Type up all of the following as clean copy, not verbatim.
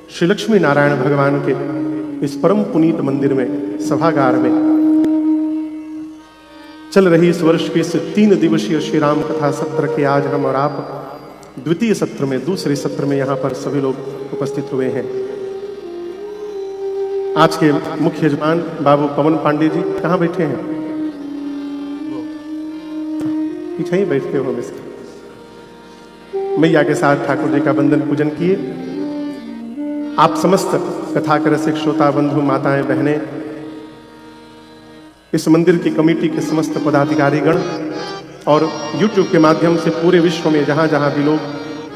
श्री लक्ष्मी नारायण भगवान के इस परम पुनीत मंदिर में, सभागार में चल रही इस वर्ष के इस 3 दिवसीय श्री राम कथा सत्र के आज हम और आप द्वितीय सत्र में, दूसरे सत्र में यहाँ पर सभी लोग उपस्थित हुए हैं। आज के मुख्य यजमान बाबू पवन पांडे जी कहाँ बैठे हैं? पीछे ही बैठते हो हमेशा। मैया के साथ ठाकुर जी का वंदन पूजन किए। आप समस्त कथा के रसिक श्रोता बंधु माताएं बहनें, इस मंदिर की कमेटी के समस्त पदाधिकारीगण और YouTube के माध्यम से पूरे विश्व में जहां जहां भी लोग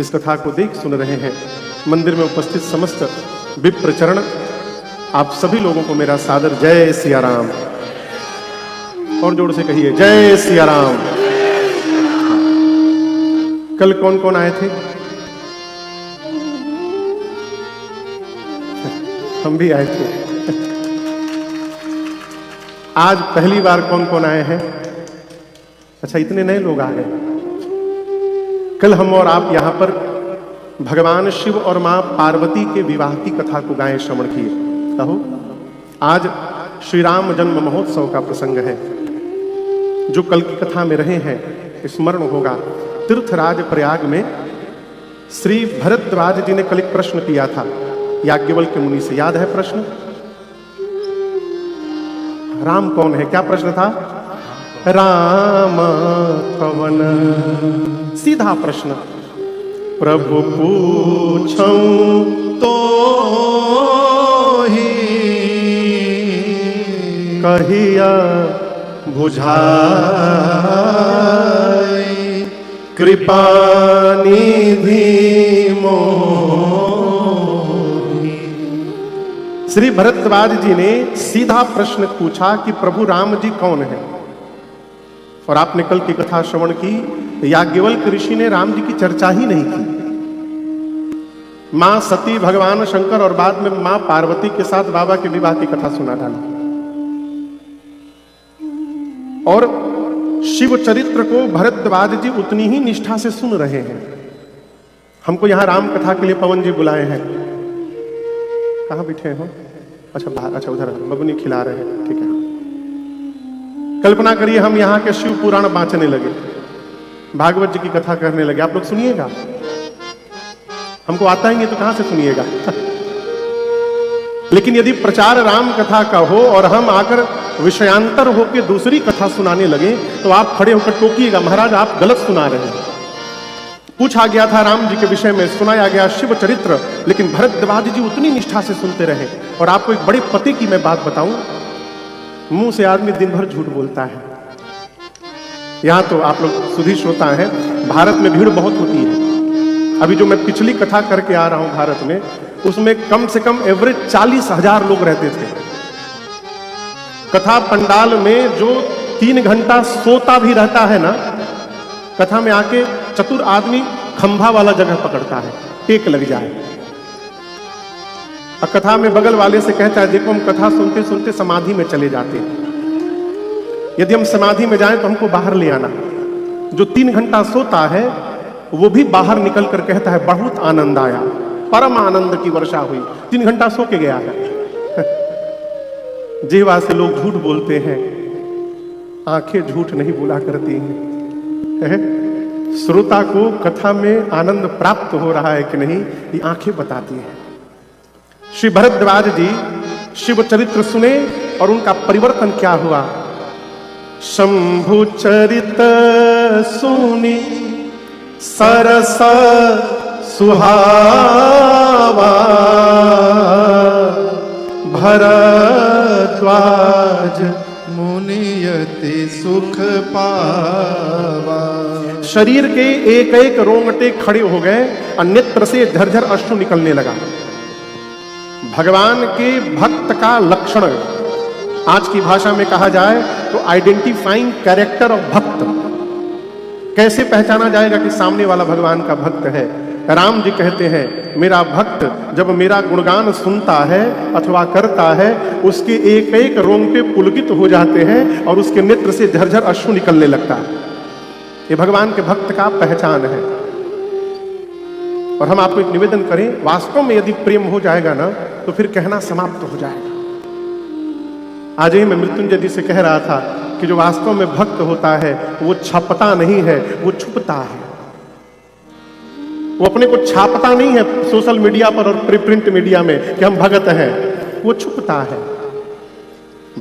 इस कथा को देख सुन रहे हैं, मंदिर में उपस्थित समस्त विप्रचरण, आप सभी लोगों को मेरा सादर जय सिया राम। और जोर से कहिए जय सिया राम। कल कौन कौन आए थे? हम भी आए थे। आज पहली बार कौन कौन आए हैं? अच्छा, इतने नए लोग आ गए। कल हम और आप यहां पर भगवान शिव और मां पार्वती के विवाह की कथा को गाएं, श्रवण किए। कहो, आज श्री राम जन्म महोत्सव का प्रसंग है। जो कल की कथा में रहे हैं, स्मरण होगा तीर्थराज प्रयाग में श्री भरद्वाज जी ने कल एक प्रश्न किया था याज्ञवल्क्य मुनि से। याद है प्रश्न? राम कौन है? क्या प्रश्न था? राम कवन? सीधा प्रश्न। प्रभु पूछूं तो ही कहिया बुझाई, कृपा निधि श्री भरद्वाज जी ने सीधा प्रश्न पूछा कि प्रभु राम जी कौन है। और आपने कल की कथा श्रवण की, याज्ञवल्क्य ऋषि ने राम जी की चर्चा ही नहीं की। मां सती, भगवान शंकर और बाद में मां पार्वती के साथ बाबा के विवाह की कथा सुना डाला। और शिव चरित्र को भरद्वाज जी उतनी ही निष्ठा से सुन रहे हैं। हमको यहां राम कथा के लिए पवन जी बुलाए हैं। कहाँ बैठे हो? अच्छा बाहर, अच्छा उधर बबुनी खिला रहे हैं, ठीक है। कल्पना करिए हम यहाँ के शिव पुराण बांचने लगे, भागवत जी की कथा करने लगे। आप लोग सुनिएगा? हमको आता ही नहीं तो कहां से सुनिएगा? लेकिन यदि प्रचार राम कथा का हो और हम आकर विषयांतर होकर दूसरी कथा सुनाने लगे तो आप खड़े होकर टोकिएगा, महाराज आप गलत सुना रहे हैं। पूछा गया था राम जी के विषय में, सुनाया गया शिव चरित्र, लेकिन भरद्वाज जी उतनी निष्ठा से सुनते रहे। और आपको एक बड़े पते की मैं बात बताऊं, मुंह से आदमी दिन भर झूठ बोलता है। यहां तो आप लोग सुधी श्रोता हैं, भारत में भीड़ बहुत होती है। अभी जो मैं पिछली कथा करके आ रहा हूं भारत में, उसमें कम से कम एवरेज 40,000 लोग रहते थे। कथा पंडाल में जो 3 घंटा सोता भी रहता है ना, कथा में आके चतुर आदमी खंभा वाला जगह पकड़ता है, टेक लग जाए। और कथा में बगल वाले से कहता है, देखो हम कथा सुनते सुनते समाधि में चले जाते हैं, यदि हम समाधि में जाएं तो हमको बाहर ले आना। जो 3 घंटा सोता है वो भी बाहर निकल कर कहता है, बहुत आनंद आया, परम आनंद की वर्षा हुई। 3 घंटा सो के गया है। जीवा से लोग झूठ बोलते हैं, आंखें झूठ नहीं बोला करती हैं। श्रोता को कथा में आनंद प्राप्त हो रहा है कि नहीं, ये आंखें बताती हैं। श्री भरद्वाज जी शिव चरित्र सुने और उनका परिवर्तन क्या हुआ। शंभु चरित सुनी सरस सुहावा, भरद्वाज मुनियति सुख पावा। शरीर के एक एक रोंगटे खड़े हो गए और नेत्र से झरझर अश्रु निकलने लगा। भगवान के भक्त का लक्षण, आज की भाषा में कहा जाए तो आइडेंटिफाइंग कैरेक्टर ऑफ भक्त। कैसे पहचाना जाएगा कि सामने वाला भगवान का भक्त है? राम जी कहते हैं, मेरा भक्त जब मेरा गुणगान सुनता है अथवा करता है, उसके एक एक रोंगटे पुलकित हो जाते हैं और उसके नेत्र से झरझर अश्रु निकलने लगता है। ये भगवान के भक्त का पहचान है। और हम आपको एक निवेदन करें, वास्तव में यदि प्रेम हो जाएगा ना तो फिर कहना समाप्त हो जाएगा। आज ही मैं मृत्युंजय जी से कह रहा था कि जो वास्तव में भक्त होता है वो छपता नहीं है, वो छुपता है। वो अपने को छापता नहीं है सोशल मीडिया पर और प्रिंट मीडिया में कि हम भगत हैं, वो छुपता है।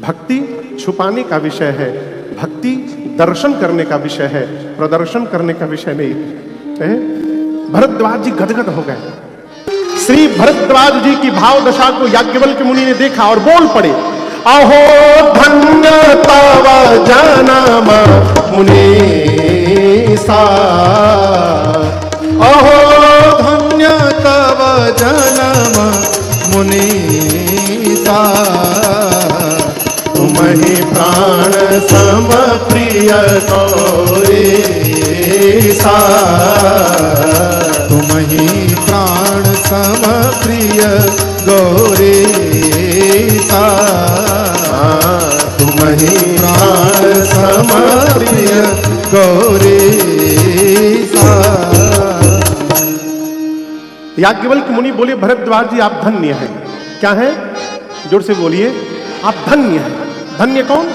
भक्ति छुपाने का विषय है, भक्ति दर्शन करने का विषय है, प्रदर्शन करने का विषय नहीं है। भरद्वाज जी गदगद हो गए। श्री भरद्वाज जी की भाव दशा को याज्ञवल्क्य मुनि ने देखा और बोल पड़े, अहो धन्य तव जनम मुनीसा, अहो धन्य तव जनम मुनीसा, तुम्हि प्राण सम प्रिय गौरीसा, तुम्हि प्राण सम प्रिय गौरीसा, तुम्हि प्राण सम प्रिय गौरीसा। याज्ञवल्क्य मुनि बोले, भरद्वाज जी आप धन्य हैं। क्या है? जोर से बोलिए, आप धन्य हैं। धन्य कौन?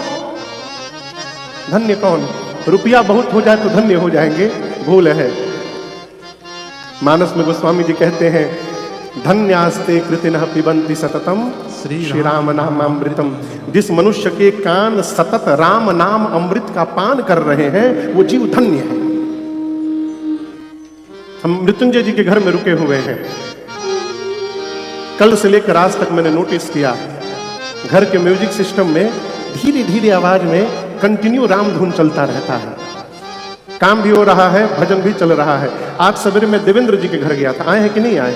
धन्य कौन? रुपया बहुत हो जाए तो धन्य हो जाएंगे, भूल है। मानस में गोस्वामी जी कहते हैं, धन्यास्ते कृतिनः पिबन्ति सततम श्री राम नाम अमृतम। जिस मनुष्य के कान सतत राम नाम अमृत का पान कर रहे हैं वो जीव धन्य है। हम मृत्युंजय जी के घर में रुके हुए हैं। कल से लेकर आज तक मैंने नोटिस किया, घर के म्यूजिक सिस्टम में धीरे धीरे आवाज में कंटिन्यू राम धुन चलता रहता है। काम भी हो रहा है, भजन भी चल रहा है। आज सवेरे मैं देवेंद्र जी के घर गया था। आए हैं कि नहीं आए?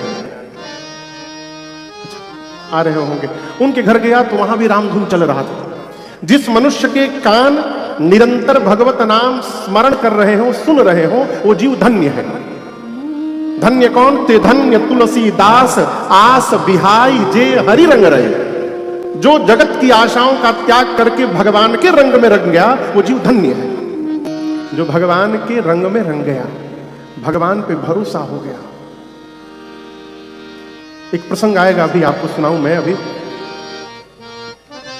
आ रहे होंगे। उनके घर गया तो वहां भी राम धुन चल रहा था। जिस मनुष्य के कान निरंतर भगवत नाम स्मरण कर रहे हो, सुन रहे हो, वो जीव धन्य है। धन्य कौन? ते धन्य तुलसी दास आस बिहाई जे हरि रंग रहे। जो जगत की आशाओं का त्याग करके भगवान के रंग में रंग गया वो जीव धन्य है। जो भगवान के रंग में रंग गया, भगवान पे भरोसा हो गया। एक प्रसंग आएगा, अभी आपको सुनाऊं मैं। अभी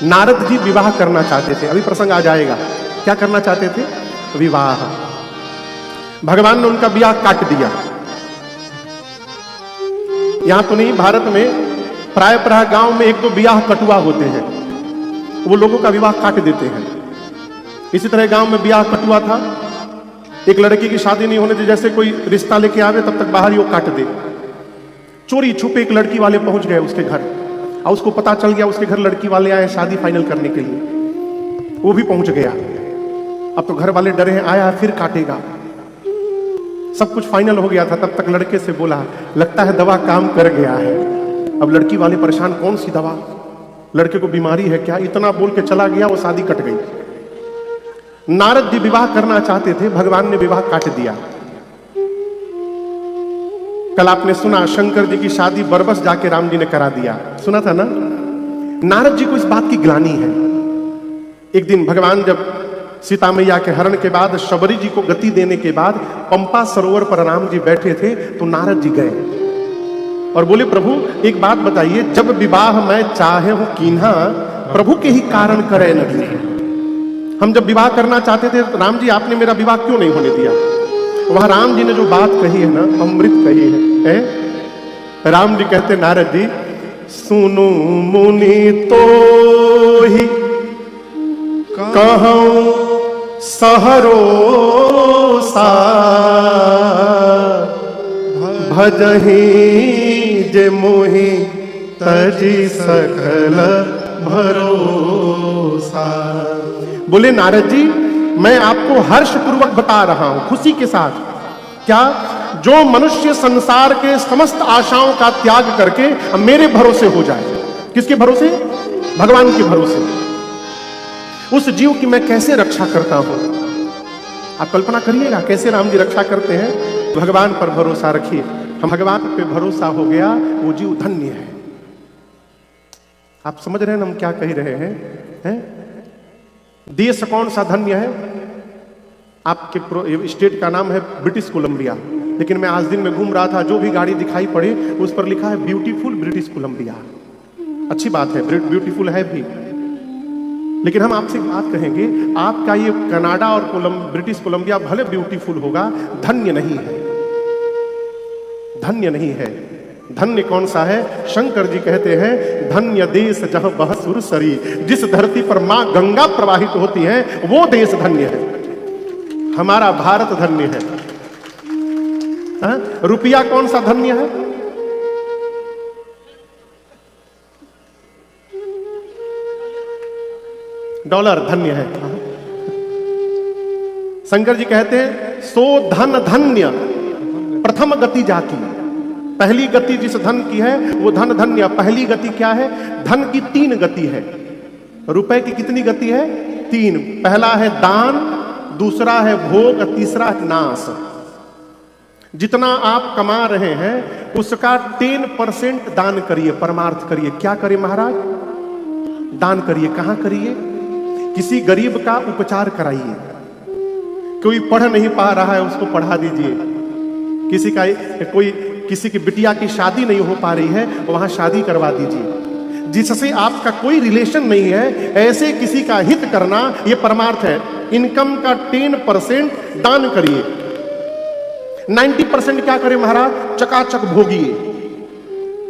नारद जी विवाह करना चाहते थे। अभी प्रसंग आ जाएगा। क्या करना चाहते थे? विवाह। भगवान ने उनका विवाह काट दिया। यहां तो नहीं, भारत में प्राय प्राय गांव में एक दो विवाह कटुआ होते हैं, वो लोगों का विवाह काट देते हैं। इसी तरह गांव में विवाह कटुआ था। एक लड़की की शादी नहीं होने दी, जैसे कोई रिश्ता लेके आवे तब तक बाहर ही वो काट दे। चोरी छुपे एक लड़की वाले पहुंच गए उसके घर, और उसको पता चल गया उसके घर लड़की वाले आए शादी फाइनल करने के लिए। वो भी पहुंच गया। अब तो घर वाले डरे हैं, आया फिर काटेगा। सब कुछ फाइनल हो गया था। तब तक लड़के से बोला, लगता है दवा काम कर गया है। अब लड़की वाले परेशान, कौन सी दवा? लड़के को बीमारी है क्या? इतना बोल के चला गया, वो शादी कट गई। नारद जी विवाह करना चाहते थे, भगवान ने विवाह काट दिया। कल आपने सुना, शंकर जी की शादी बरबस जाके राम जी ने करा दिया। सुना था ना? नारद जी को इस बात की ग्लानि है। एक दिन भगवान जब सीता मैया के हरण के बाद, शबरी जी को गति देने के बाद पंपा सरोवर पर राम जी बैठे थे, तो नारद जी गए और बोले, प्रभु एक बात बताइए, जब विवाह मैं चाहे हूं कीन्हा, प्रभु के ही कारण करे नहीं। हम जब विवाह करना चाहते थे, राम जी आपने मेरा विवाह क्यों नहीं होने दिया? वहां राम जी ने जो बात कही है ना, अमृत कही है। राम जी कहते, नारद जी सुनो मुनि तो ही कहूं सहरोसा, भजहि जे मोहि तजी सकल भरोसा। बोले नारद जी, मैं आपको हर्ष पूर्वक बता रहा हूं, खुशी के साथ। क्या? जो मनुष्य संसार के समस्त आशाओं का त्याग करके मेरे भरोसे हो जाए। किसके भरोसे? भगवान के भरोसे। उस जीव की मैं कैसे रक्षा करता हूं? आप कल्पना करिएगा कैसे राम जी रक्षा करते हैं। भगवान पर भरोसा रखिए। हम भगवान पे भरोसा हो गया, वो जीव धन्य है। आप समझ रहे हैं हम क्या कह रहे हैं? देश कौन सा धन्य है? आपके स्टेट का नाम है ब्रिटिश कोलंबिया। लेकिन मैं आज दिन में घूम रहा था, जो भी गाड़ी दिखाई पड़े उस पर लिखा है ब्यूटीफुल ब्रिटिश कोलंबिया। अच्छी बात है, ब्यूटीफुल है भी, लेकिन हम आपसे बात कहेंगे, आपका ये कनाडा और ब्रिटिश कोलंबिया भले ब्यूटीफुल होगा, धन्य नहीं है, धन्य नहीं है। धन्य कौन सा है? शंकर जी कहते हैं, धन्य देश जहां बह सुरसरी, जिस धरती पर मां गंगा प्रवाहित होती है वो देश धन्य है। हमारा भारत धन्य है। रुपया कौन सा धन्य है? डॉलर धन्य है। शंकर जी कहते हैं, सो धन धन्य प्रथम गति जाती। पहली गति जिस धन की है वो धन धन्य। पहली गति क्या है? धन की 3 गति है। रुपए की कितनी गति है? 3। पहला है दान, दूसरा है भोग, तीसरा है नाश। जितना आप कमा रहे हैं उसका 10% दान करिए, परमार्थ करिए। क्या करिए महाराज? दान करिए। कहां करिए? किसी गरीब का उपचार कराइए। कोई पढ़ नहीं पा रहा है उसको पढ़ा दीजिए। किसी की बिटिया की शादी नहीं हो पा रही है वहां शादी करवा दीजिए। जिससे आपका कोई रिलेशन नहीं है ऐसे किसी का हित करना यह परमार्थ है। इनकम का 10% दान करिए। 90% क्या करें महाराज? चकाचक भोगिए।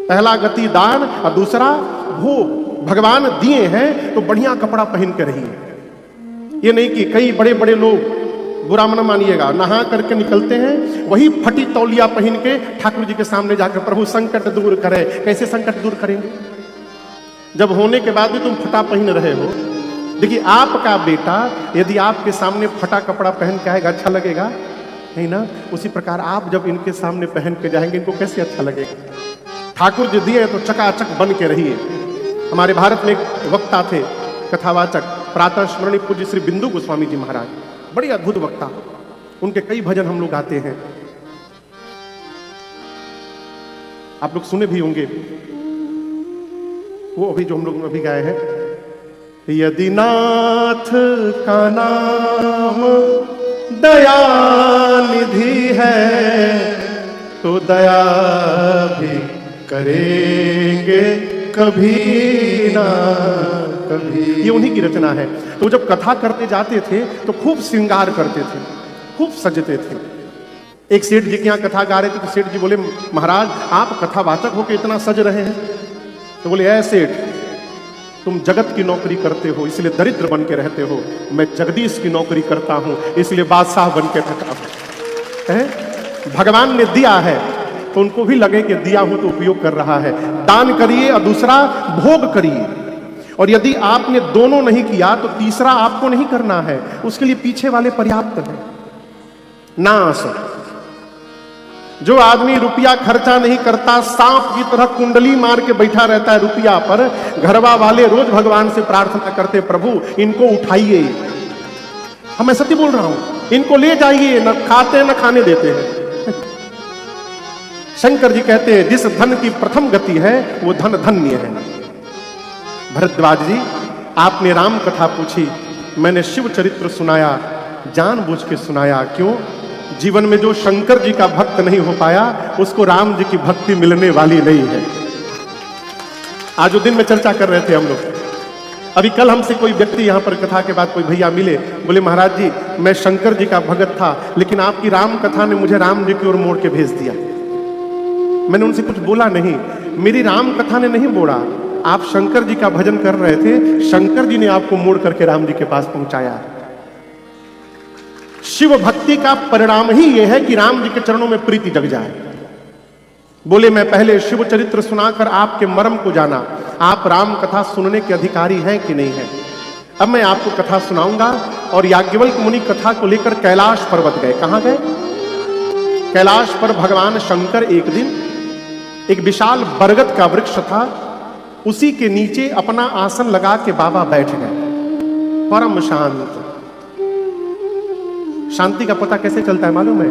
पहला गति दान और दूसरा भोग। भगवान दिए हैं तो बढ़िया कपड़ा पहन के रहिए। ये नहीं कि कई बड़े बड़े लोग, बुरा मन मानिएगा, नहा करके निकलते हैं, वही फटी तौलिया पहन के ठाकुर जी के सामने जाकर प्रभु संकट दूर करे। कैसे संकट दूर करेंगे जब होने के बाद भी तुम फटा पहन रहे हो? देखिए, आपका बेटा यदि आपके सामने फटा कपड़ा पहन के आएगा अच्छा लगेगा? नहीं ना। उसी प्रकार आप जब इनके सामने पहन के जाएंगे इनको कैसे अच्छा लगेगा? ठाकुर जी दिए तो चकाचक बन के रहिए। हमारे भारत में एक वक्ता थे, कथावाचक, प्रातः स्मरणीय पूज्य श्री बिंदु गोस्वामी जी महाराज, बड़ी अद्भुत वक्ता। उनके कई भजन हम लोग गाते हैं, आप लोग सुने भी होंगे। वो अभी जो हम लोग अभी गाए हैं, यदि नाथ का नाम दयानिधि है तो दया भी करेंगे कभी ना कभी। ये उन्हीं की रचना है। तो जब कथा करते जाते थे तो खूब श्रृंगार करते थे, खूब सजते थे। एक सेठ जी के यहाँ कथा गा रहे थे तो सेठ जी बोले, महाराज आप कथावाचक होकर इतना सज रहे हैं? तो बोले, ऐ सेठ, तुम जगत की नौकरी करते हो इसलिए दरिद्र बन के रहते हो, मैं जगदीश की नौकरी करता हूं इसलिए बादशाह बन के रहता हूं। भगवान ने दिया है तो उनको भी लगे कि दिया हूं तो उपयोग कर रहा है। दान करिए और दूसरा भोग करिए। और यदि आपने दोनों नहीं किया तो तीसरा आपको नहीं करना है, उसके लिए पीछे वाले पर्याप्त है। नाश। जो आदमी रुपया खर्चा नहीं करता, सांप की तरह कुंडली मार के बैठा रहता है रुपया पर, घरवा वाले रोज भगवान से प्रार्थना करते, प्रभु इनको उठाइए। मैं सत्य बोल रहा हूं, इनको ले जाइए, न खाते न खाने देते हैं। शंकर जी कहते हैं, जिस धन की प्रथम गति है वो धन धन्य है। भरद्वाज जी, आपने राम कथा पूछी, मैंने शिव चरित्र सुनाया, जानबूझ के सुनाया। क्यों? जीवन में जो शंकर जी का भक्त नहीं हो पाया उसको राम जी की भक्ति मिलने वाली नहीं है। आज उस दिन में चर्चा कर रहे थे हम लोग। अभी कल हमसे कोई व्यक्ति यहां पर कथा के बाद कोई भैया मिले, बोले महाराज जी मैं शंकर जी का भगत था लेकिन आपकी राम कथा ने मुझे राम जी की ओर मोड़ के भेज दिया। मैंने उनसे कुछ बोला नहीं, मेरी राम कथा ने नहीं मोड़ा, आप शंकर जी का भजन कर रहे थे, शंकर जी ने आपको मोड़ करके राम जी के पास पहुंचाया। शिव भक्ति का परिणाम ही यह है कि राम जी के चरणों में प्रीति जग जाए। बोले मैं पहले शिव चरित्र सुनाकर आपके मर्म को जाना, आप राम कथा सुनने के अधिकारी हैं कि नहीं है। अब मैं आपको कथा सुनाऊंगा। और याज्ञवल्क्य मुनि कथा को लेकर कैलाश पर्वत गए। कहां गए? कैलाश पर भगवान शंकर एक दिन, एक विशाल बरगद का वृक्ष था, उसी के नीचे अपना आसन लगा के बाबा बैठ गए। परम शांत। शांति का पता कैसे चलता है मालूम है?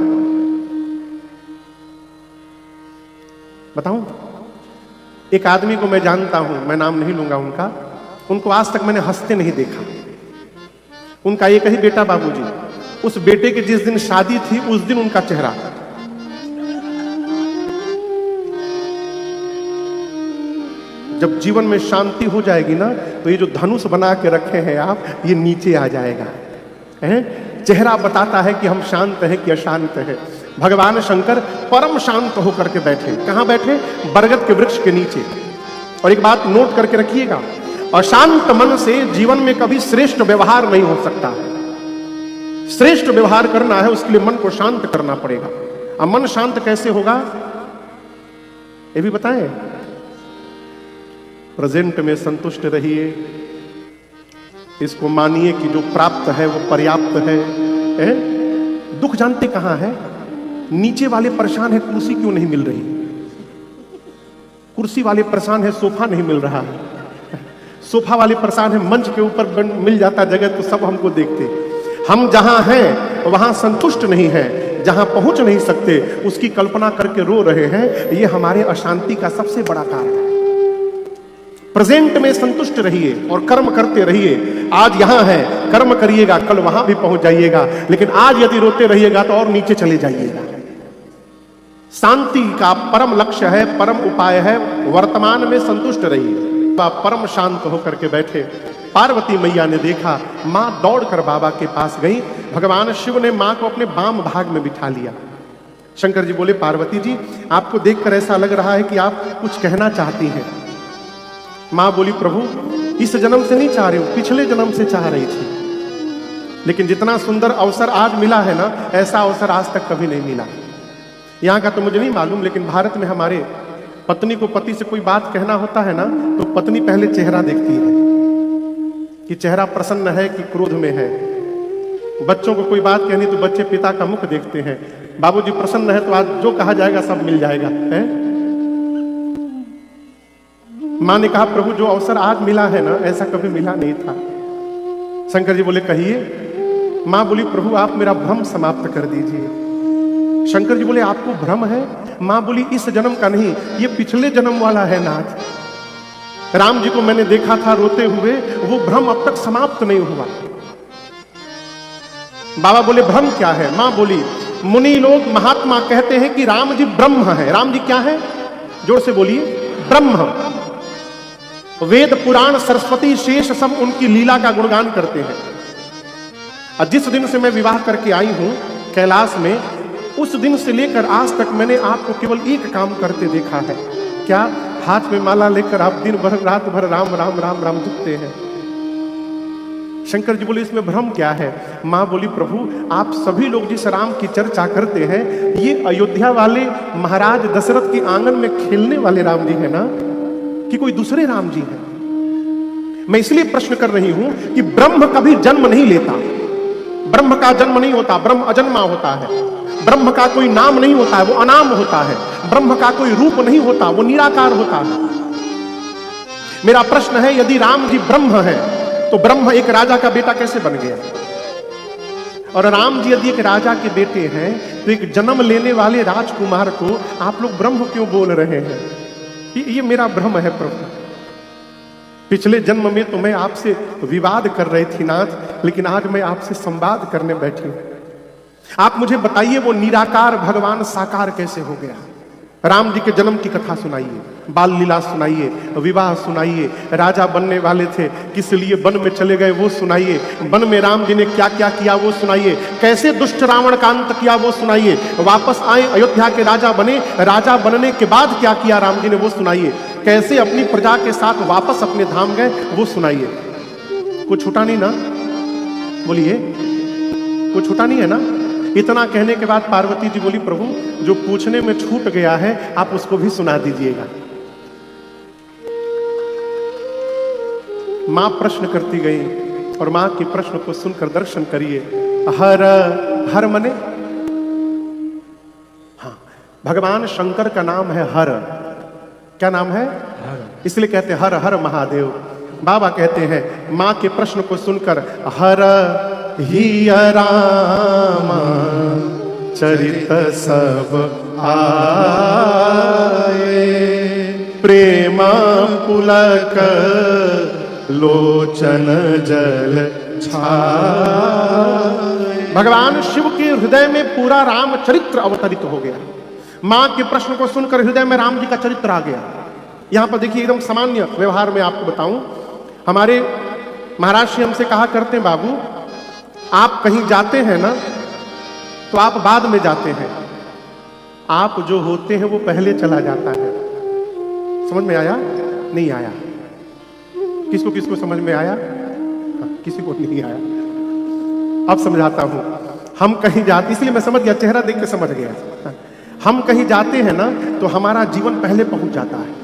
बताऊं? एक आदमी को मैं जानता हूं, मैं नाम नहीं लूंगा उनका, उनको आज तक मैंने हंसते नहीं देखा। उनका एक ही बेटा बाबूजी, उस बेटे के जिस दिन शादी थी उस दिन उनका चेहरा जब जीवन में शांति हो जाएगी ना, तो ये जो धनुष बना के रखे हैं आप, ये नीचे आ जाएगा। चेहरा बताता है कि हम शांत हैं कि अशांत हैं। भगवान शंकर परम शांत होकर के बैठे। कहाँ बैठे? बरगद के वृक्ष के नीचे। और एक बात नोट करके रखिएगा, अशांत मन से जीवन में कभी श्रेष्ठ व्यवहार नहीं हो सकता। श्रेष्ठ व्यवहार करना है, उसके लिए मन को शांत करना पड़ेगा। अब मन शांत कैसे होगा, ये भी बताएं। प्रेजेंट में संतुष्ट रहिए, इसको मानिए कि जो प्राप्त है वो पर्याप्त है। दुख जानते कहां है? नीचे वाले परेशान है कुर्सी क्यों नहीं मिल रही, कुर्सी वाले परेशान है सोफा नहीं मिल रहा है, सोफा वाले परेशान है मंच के ऊपर मिल जाता जगह तो सब हमको देखते। हम जहां हैं वहां संतुष्ट नहीं है, जहां पहुंच नहीं सकते उसकी कल्पना करके रो रहे हैं। ये हमारे अशांति का सबसे बड़ा कारण है। प्रेजेंट में संतुष्ट रहिए और कर्म करते रहिए। आज यहां है, कर्म करिएगा, कल वहां भी पहुंच जाइएगा। लेकिन आज यदि रोते रहिएगा तो और नीचे चले जाइएगा। शांति का परम लक्ष्य है, परम उपाय है, वर्तमान में संतुष्ट रहिए। परम शांत होकर के बैठे। पार्वती मैया ने देखा, मां दौड़कर बाबा के पास गई। भगवान शिव ने मां को अपने बाम भाग में बिठा लिया। शंकर जी बोले, पार्वती जी आपको देखकर ऐसा लग रहा है कि आप कुछ कहना चाहती हैं। मां बोली, प्रभु इस जन्म से नहीं चाह रही हूं, पिछले जन्म से चाह रही थी। लेकिन जितना सुंदर अवसर आज मिला है ना, ऐसा अवसर आज तक कभी नहीं मिला। यहां का तो मुझे नहीं मालूम, लेकिन भारत में हमारे पत्नी को पति से कोई बात कहना होता है ना, तो पत्नी पहले चेहरा देखती है कि चेहरा प्रसन्न है कि क्रोध में है। बच्चों को कोई बात कहनी तो बच्चे पिता का मुख देखते हैं। बाबूजी प्रसन्न है तो आज जो कहा जाएगा सब मिल जाएगा। है? मां ने कहा, प्रभु जो अवसर आज मिला है ना, ऐसा कभी मिला नहीं था। शंकर जी बोले, कहिए। मां बोली, प्रभु आप मेरा भ्रम समाप्त कर दीजिए। शंकर जी बोले, आपको भ्रम है? मां बोली, इस जन्म का नहीं, ये पिछले जन्म वाला है नाथ। राम जी को मैंने देखा था रोते हुए, वो भ्रम अब तक समाप्त नहीं हुआ। बाबा बोले, भ्रम क्या है? मां बोली, मुनि लोग महात्मा कहते हैं कि राम जी ब्रह्म है। राम जी क्या है? जोर से बोलिए, ब्रह्म। वेद पुराण सरस्वती शेष सब उनकी लीला का गुणगान करते हैं। और जिस दिन से मैं विवाह करके आई हूं कैलाश में, उस दिन से लेकर आज तक मैंने आपको केवल एक काम करते देखा है। क्या? हाथ में माला लेकर आप दिन भर रात भर राम राम राम राम जपते हैं। शंकर जी बोले, इसमें भ्रम क्या है? मां बोली, प्रभु आप सभी लोग जिस राम की चर्चा करते हैं, ये अयोध्या वाले महाराज दशरथ के आंगन में खेलने वाले राम जी है ना, कि कोई दूसरे राम जी हैं? मैं इसलिए प्रश्न कर रही हूं कि ब्रह्म कभी जन्म नहीं लेता। ब्रह्म का जन्म नहीं होता, ब्रह्म अजन्मा होता है। ब्रह्म का कोई नाम नहीं होता है, वो अनाम होता है। ब्रह्म का कोई रूप नहीं होता, वो निराकार होता है। मेरा प्रश्न है, यदि राम जी ब्रह्म है तो ब्रह्म एक राजा का बेटा कैसे बन गया? और राम जी यदि एक राजा के बेटे हैं तो एक जन्म लेने वाले राजकुमार को आप लोग ब्रह्म क्यों बोल रहे हैं? ये मेरा भ्रम है प्रभु। पिछले जन्म में तो मैं आपसे विवाद कर रही थी नाथ, लेकिन आज मैं आपसे संवाद करने बैठी हूं। आप मुझे बताइए, वो निराकार भगवान साकार कैसे हो गया? राम जी के जन्म की कथा सुनाइए, बाल लीला सुनाइए, विवाह सुनाइए, राजा बनने वाले थे किस लिए वन में चले गए वो सुनाइए, वन में राम जी ने क्या क्या किया वो सुनाइए, कैसे दुष्ट रावण का अंत किया वो सुनाइए, वापस आए अयोध्या के राजा बने, राजा बनने के बाद क्या किया राम जी ने वो सुनाइए, कैसे अपनी प्रजा के साथ वापस अपने धाम गए वो सुनाइए। कुछ छूटा नहीं ना? बोलिए, कुछ छूटा नहीं है ना? इतना कहने के बाद पार्वती जी बोली, प्रभु जो पूछने में छूट गया है आप उसको भी सुना दीजिएगा। मां प्रश्न करती गई और मां के प्रश्न को सुनकर दर्शन करिए। हर हर मने, हाँ, भगवान शंकर का नाम है हर। क्या नाम है? हर। इसलिए कहते हैं हर हर महादेव। बाबा कहते हैं मां के प्रश्न को सुनकर, हर ही राम चरित सब आए, प्रेम पुलक लोचन जल छाए। भगवान शिव के हृदय में पूरा राम चरित्र अवतरित हो गया। मां के प्रश्न को सुनकर हृदय में राम जी का चरित्र आ गया। यहां पर देखिए एकदम सामान्य व्यवहार में आपको बताऊं, हमारे महाराज श्री हमसे कहा करते हैं, बाबू आप कहीं जाते हैं ना तो आप बाद में जाते हैं, आप जो होते हैं वो पहले चला जाता है। समझ में आया? नहीं आया? किसको किसको समझ में आया? किसी को नहीं आया। अब समझाता हूं। हम कहीं जाते, इसलिए मैं समझ गया, चेहरा देख के समझ गया। हम कहीं जाते हैं ना तो हमारा जीवन पहले पहुंच जाता है।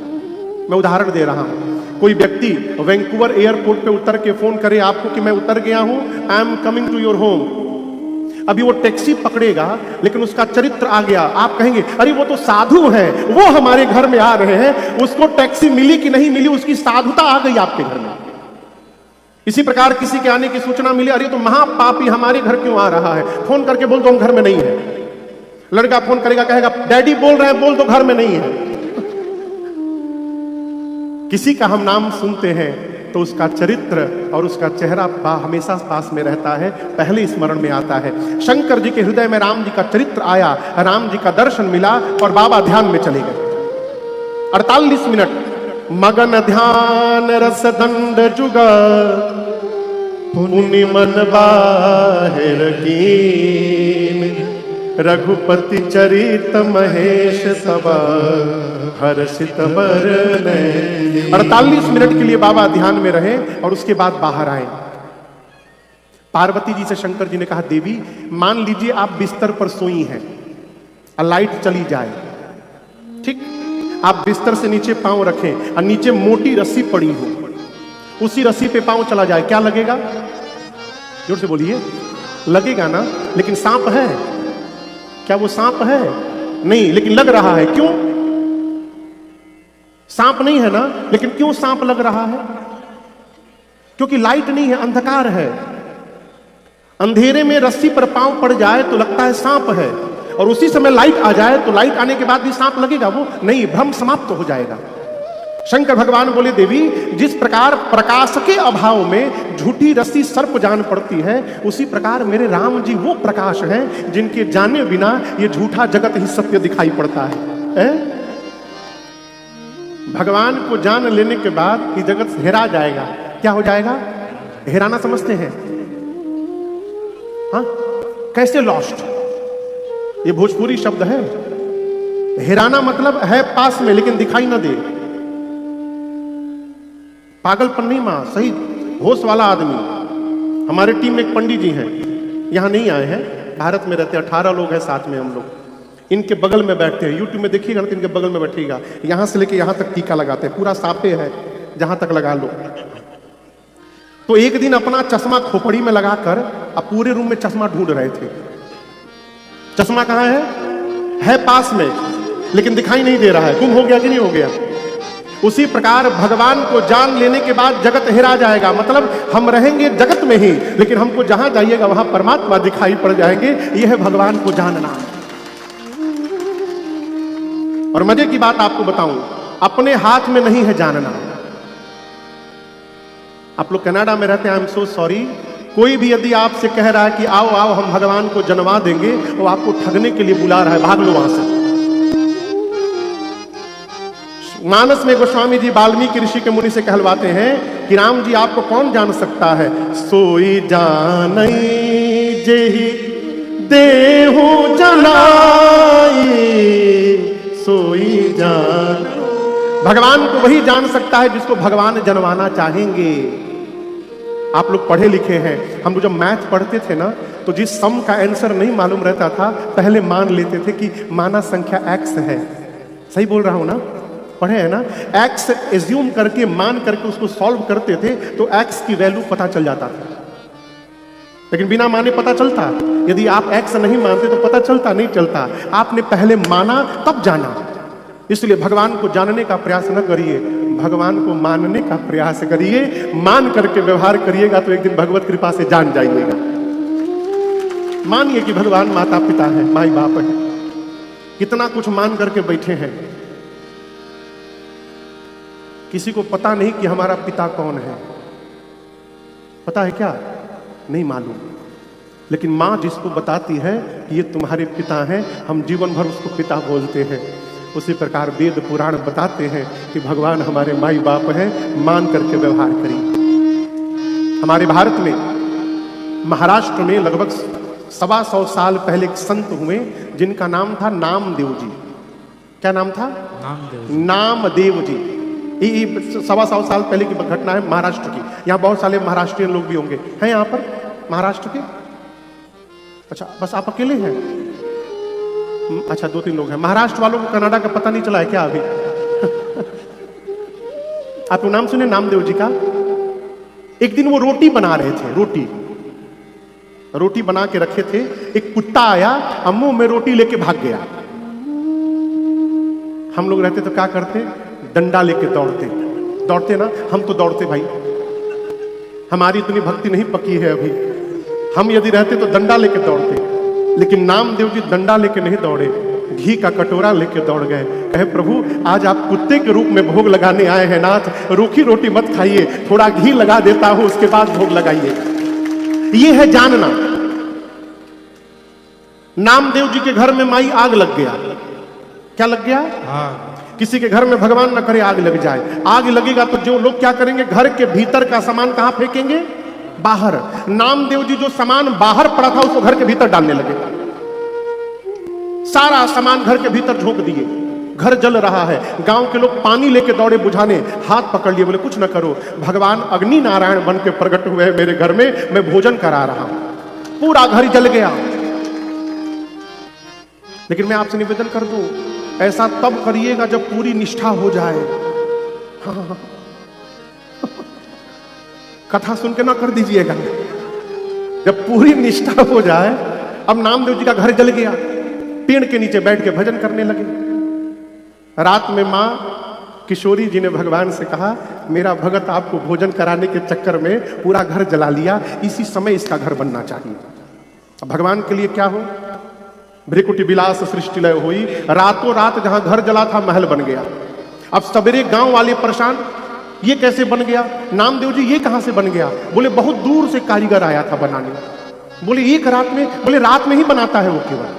मैं उदाहरण दे रहा हूं, कोई व्यक्ति वैंकूवर एयरपोर्ट पे उतर के फोन करे आपको कि मैं उतर गया हूं, I am coming to your home. अभी वो टैक्सी पकड़ेगा लेकिन उसका चरित्र आ गया, आप कहेंगे अरे वो तो साधु है, वो हमारे घर में आ रहे हैं, उसको टैक्सी मिली कि नहीं मिली, उसकी साधुता आ गई आपके घर में। इसी प्रकार किसी के आने की सूचना मिली, अरे तो महापापी हमारे घर क्यों आ रहा है, फोन करके बोल दो हम घर में नहीं है। लड़का फोन करेगा, कहेगा डैडी बोल रहे हैं, बोल दो घर में नहीं है। किसी का हम नाम सुनते हैं तो उसका चरित्र और उसका चेहरा हमेशा पास में रहता है, पहले स्मरण में आता है। शंकर जी के हृदय में राम जी का चरित्र आया, राम जी का दर्शन मिला और बाबा ध्यान में चले गए। 48 मिनट मगन ध्यान रस दंड जुगा, पुनि मन बाहिर कीन, रघुपति चरित महेश सबा, हर्षित बरनै। 48 मिनट के लिए बाबा ध्यान में रहे और उसके बाद बाहर आए। पार्वती जी से शंकर जी ने कहा, देवी मान लीजिए आप बिस्तर पर सोई हैं और लाइट चली जाए, ठीक, आप बिस्तर से नीचे पांव रखें और नीचे मोटी रस्सी पड़ी हो, उसी रस्सी पे पांव चला जाए, क्या लगेगा? जोर से बोलिए। लगेगा ना? लेकिन सांप है क्या? वो सांप है नहीं, लेकिन लग रहा है। क्यों? सांप नहीं है ना, लेकिन क्यों सांप लग रहा है? क्योंकि लाइट नहीं है, अंधकार है। अंधेरे में रस्सी पर पांव पड़ जाए तो लगता है सांप है, और उसी समय लाइट आ जाए तो लाइट आने के बाद भी सांप लगेगा? वो नहीं, भ्रम समाप्त हो जाएगा। शंकर भगवान बोले, देवी जिस प्रकार प्रकाश के अभाव में झूठी रस्सी सर्प जान पड़ती है, उसी प्रकार मेरे राम जी वो प्रकाश हैं जिनके जाने बिना ये झूठा जगत ही सत्य दिखाई पड़ता है? भगवान को जान लेने के बाद ये जगत हेरा जाएगा। क्या हो जाएगा? हेराना समझते हैं? हाँ, कैसे लॉस्ट? ये भोजपुरी शब्द है। हेराना मतलब है पास में लेकिन दिखाई ना दे। पागलपन नहीं मां, सही होश वाला आदमी। हमारे टीम में एक पंडित जी हैं, यहां नहीं आए हैं, भारत में रहते हैं, 18 लोग हैं साथ में हम लोग। इनके बगल में बैठते हैं, यूट्यूब में देखिएगा ना तो इनके बगल में बैठिएगा, यहां से लेके यहां तक टीका लगाते हैं, पूरा साफे है, जहां तक लगा लो। तो एक दिन अपना चश्मा खोपड़ी में लगाकर अब पूरे रूम में चश्मा ढूंढ रहे थे। चश्मा कहां है पास में, लेकिन दिखाई नहीं दे रहा है। गुम हो गया कि नहीं हो गया? उसी प्रकार भगवान को जान लेने के बाद जगत हेरा जाएगा। मतलब हम रहेंगे जगत में ही, लेकिन हमको जहां जाइएगा वहां परमात्मा दिखाई पड़ जाएंगे। यह है भगवान को जानना। और मजे की बात आपको बताऊं, अपने हाथ में नहीं है जानना। आप लोग कनाडा में रहते हैं, आई एम सो सॉरी, कोई भी यदि आपसे कह रहा है कि आओ आओ हम भगवान को जनवा देंगे, वो आपको ठगने के लिए बुला रहा है, भाग लो वहां से। मानस में गोस्वामी जी वाल्मीकि ऋषि के मुनि से कहलवाते हैं कि राम जी आपको कौन जान सकता है? सोई जानई जेहि देहु जनाई, सोई जान। भगवान को वही जान सकता है जिसको भगवान जनवाना चाहेंगे। आप लोग पढ़े लिखे हैं, हम लोग जब मैथ पढ़ते थे ना तो जिस सम का आंसर नहीं मालूम रहता था, पहले मान लेते थे कि माना संख्या x है। सही बोल रहा हूं ना? पढ़े है ना? x एज्यूम करके मान करके उसको सॉल्व करते थे तो x की वैल्यू पता चल जाता था। लेकिन बिना माने पता चलता? यदि आप x नहीं मानते तो पता चलता? नहीं चलता। आपने पहले माना तब जाना। इसलिए भगवान को जानने का प्रयास न करिए, भगवान को मानने का प्रयास करिए। मान करके व्यवहार करिएगा तो एक दिन भगवत कृपा से जान जाइएगा। मानिए कि भगवान माता पिता है, माई बाप है, कितना कुछ मान करके बैठे हैं। किसी को पता नहीं कि हमारा पिता कौन है। पता है क्या? नहीं मालूम। लेकिन माँ जिसको बताती है कि ये तुम्हारे पिता हैं, हम जीवन भर उसको पिता बोलते हैं। उसी प्रकार वेद पुराण बताते हैं कि भगवान हमारे माई बाप हैं, मान करके व्यवहार करिए। हमारे भारत में महाराष्ट्र में लगभग 125 साल पहले एक संत हुए जिनका नाम था नामदेव जी। क्या नाम था? नामदेव जी। ये 125 साल पहले की घटना है महाराष्ट्र की। यहाँ बहुत सारे महाराष्ट्रीय लोग भी होंगे, हैं यहाँ पर महाराष्ट्र के? अच्छा, बस आप अकेले हैं? अच्छा, 2-3 लोग हैं। महाराष्ट्र वालों को कनाडा का पता नहीं चला है क्या अभी? आपको नाम सुने नामदेव जी का? एक दिन वो रोटी बना रहे थे, रोटी बना के रखे थे। एक कुत्ता आया, मुंह में रोटी लेके भाग गया। हम लोग रहते तो क्या करते? डंडा लेके दौड़ते ना। हम तो दौड़ते भाई, हमारी इतनी भक्ति नहीं पकी है अभी। हम यदि रहते तो डंडा लेके दौड़ते, लेकिन नामदेव जी डंडा लेके नहीं दौड़े, घी का कटोरा लेके दौड़ गए। कहे प्रभु आज आप कुत्ते के रूप में भोग लगाने आए हैं नाथ, रूखी रोटी मत खाइए, थोड़ा घी लगा देता हूं, उसके बाद भोग लगाइए। ये है जानना। नामदेव जी के घर में माई आग लग गया। क्या लग गया? किसी के घर में भगवान न करे आग लग जाए। आग लगेगा तो जो लोग क्या करेंगे, घर के भीतर का सामान कहां फेंकेंगे? बाहर। नामदेव जी जो सामान बाहर पड़ा था उसको घर के भीतर डालने लगे। सारा सामान घर के भीतर झोंक दिए। घर जल रहा है, गांव के लोग पानी लेके दौड़े बुझाने, हाथ पकड़ लिए, बोले कुछ न करो, भगवान अग्नि नारायण बन के प्रकट हुए मेरे घर में, मैं भोजन करा रहा हूं। पूरा घर जल गया। लेकिन मैं आपसे निवेदन कर दूं, ऐसा तब करिएगा जब पूरी निष्ठा हो जाए। हाँ। कथा सुन के ना कर दीजिएगा, जब पूरी निष्ठा हो जाए। अब नामदेव जी का घर जल गया, पेड़ के नीचे बैठ के भजन करने लगे। रात में मां किशोरी जी ने भगवान से कहा, मेरा भगत आपको भोजन कराने के चक्कर में पूरा घर जला लिया, इसी समय इसका घर बनना चाहिए। अब भगवान के लिए क्या हो? भ्रिकुटी विलास सृष्टि लय हुई। रातों रात जहां घर जला था महल बन गया। अब सवेरे गांव वाले परेशान, ये कैसे बन गया? नामदेव जी ये कहां से बन गया? बोले बहुत दूर से कारीगर आया था बनाने। बोले एक रात में? बोले रात में ही बनाता है वो केवल।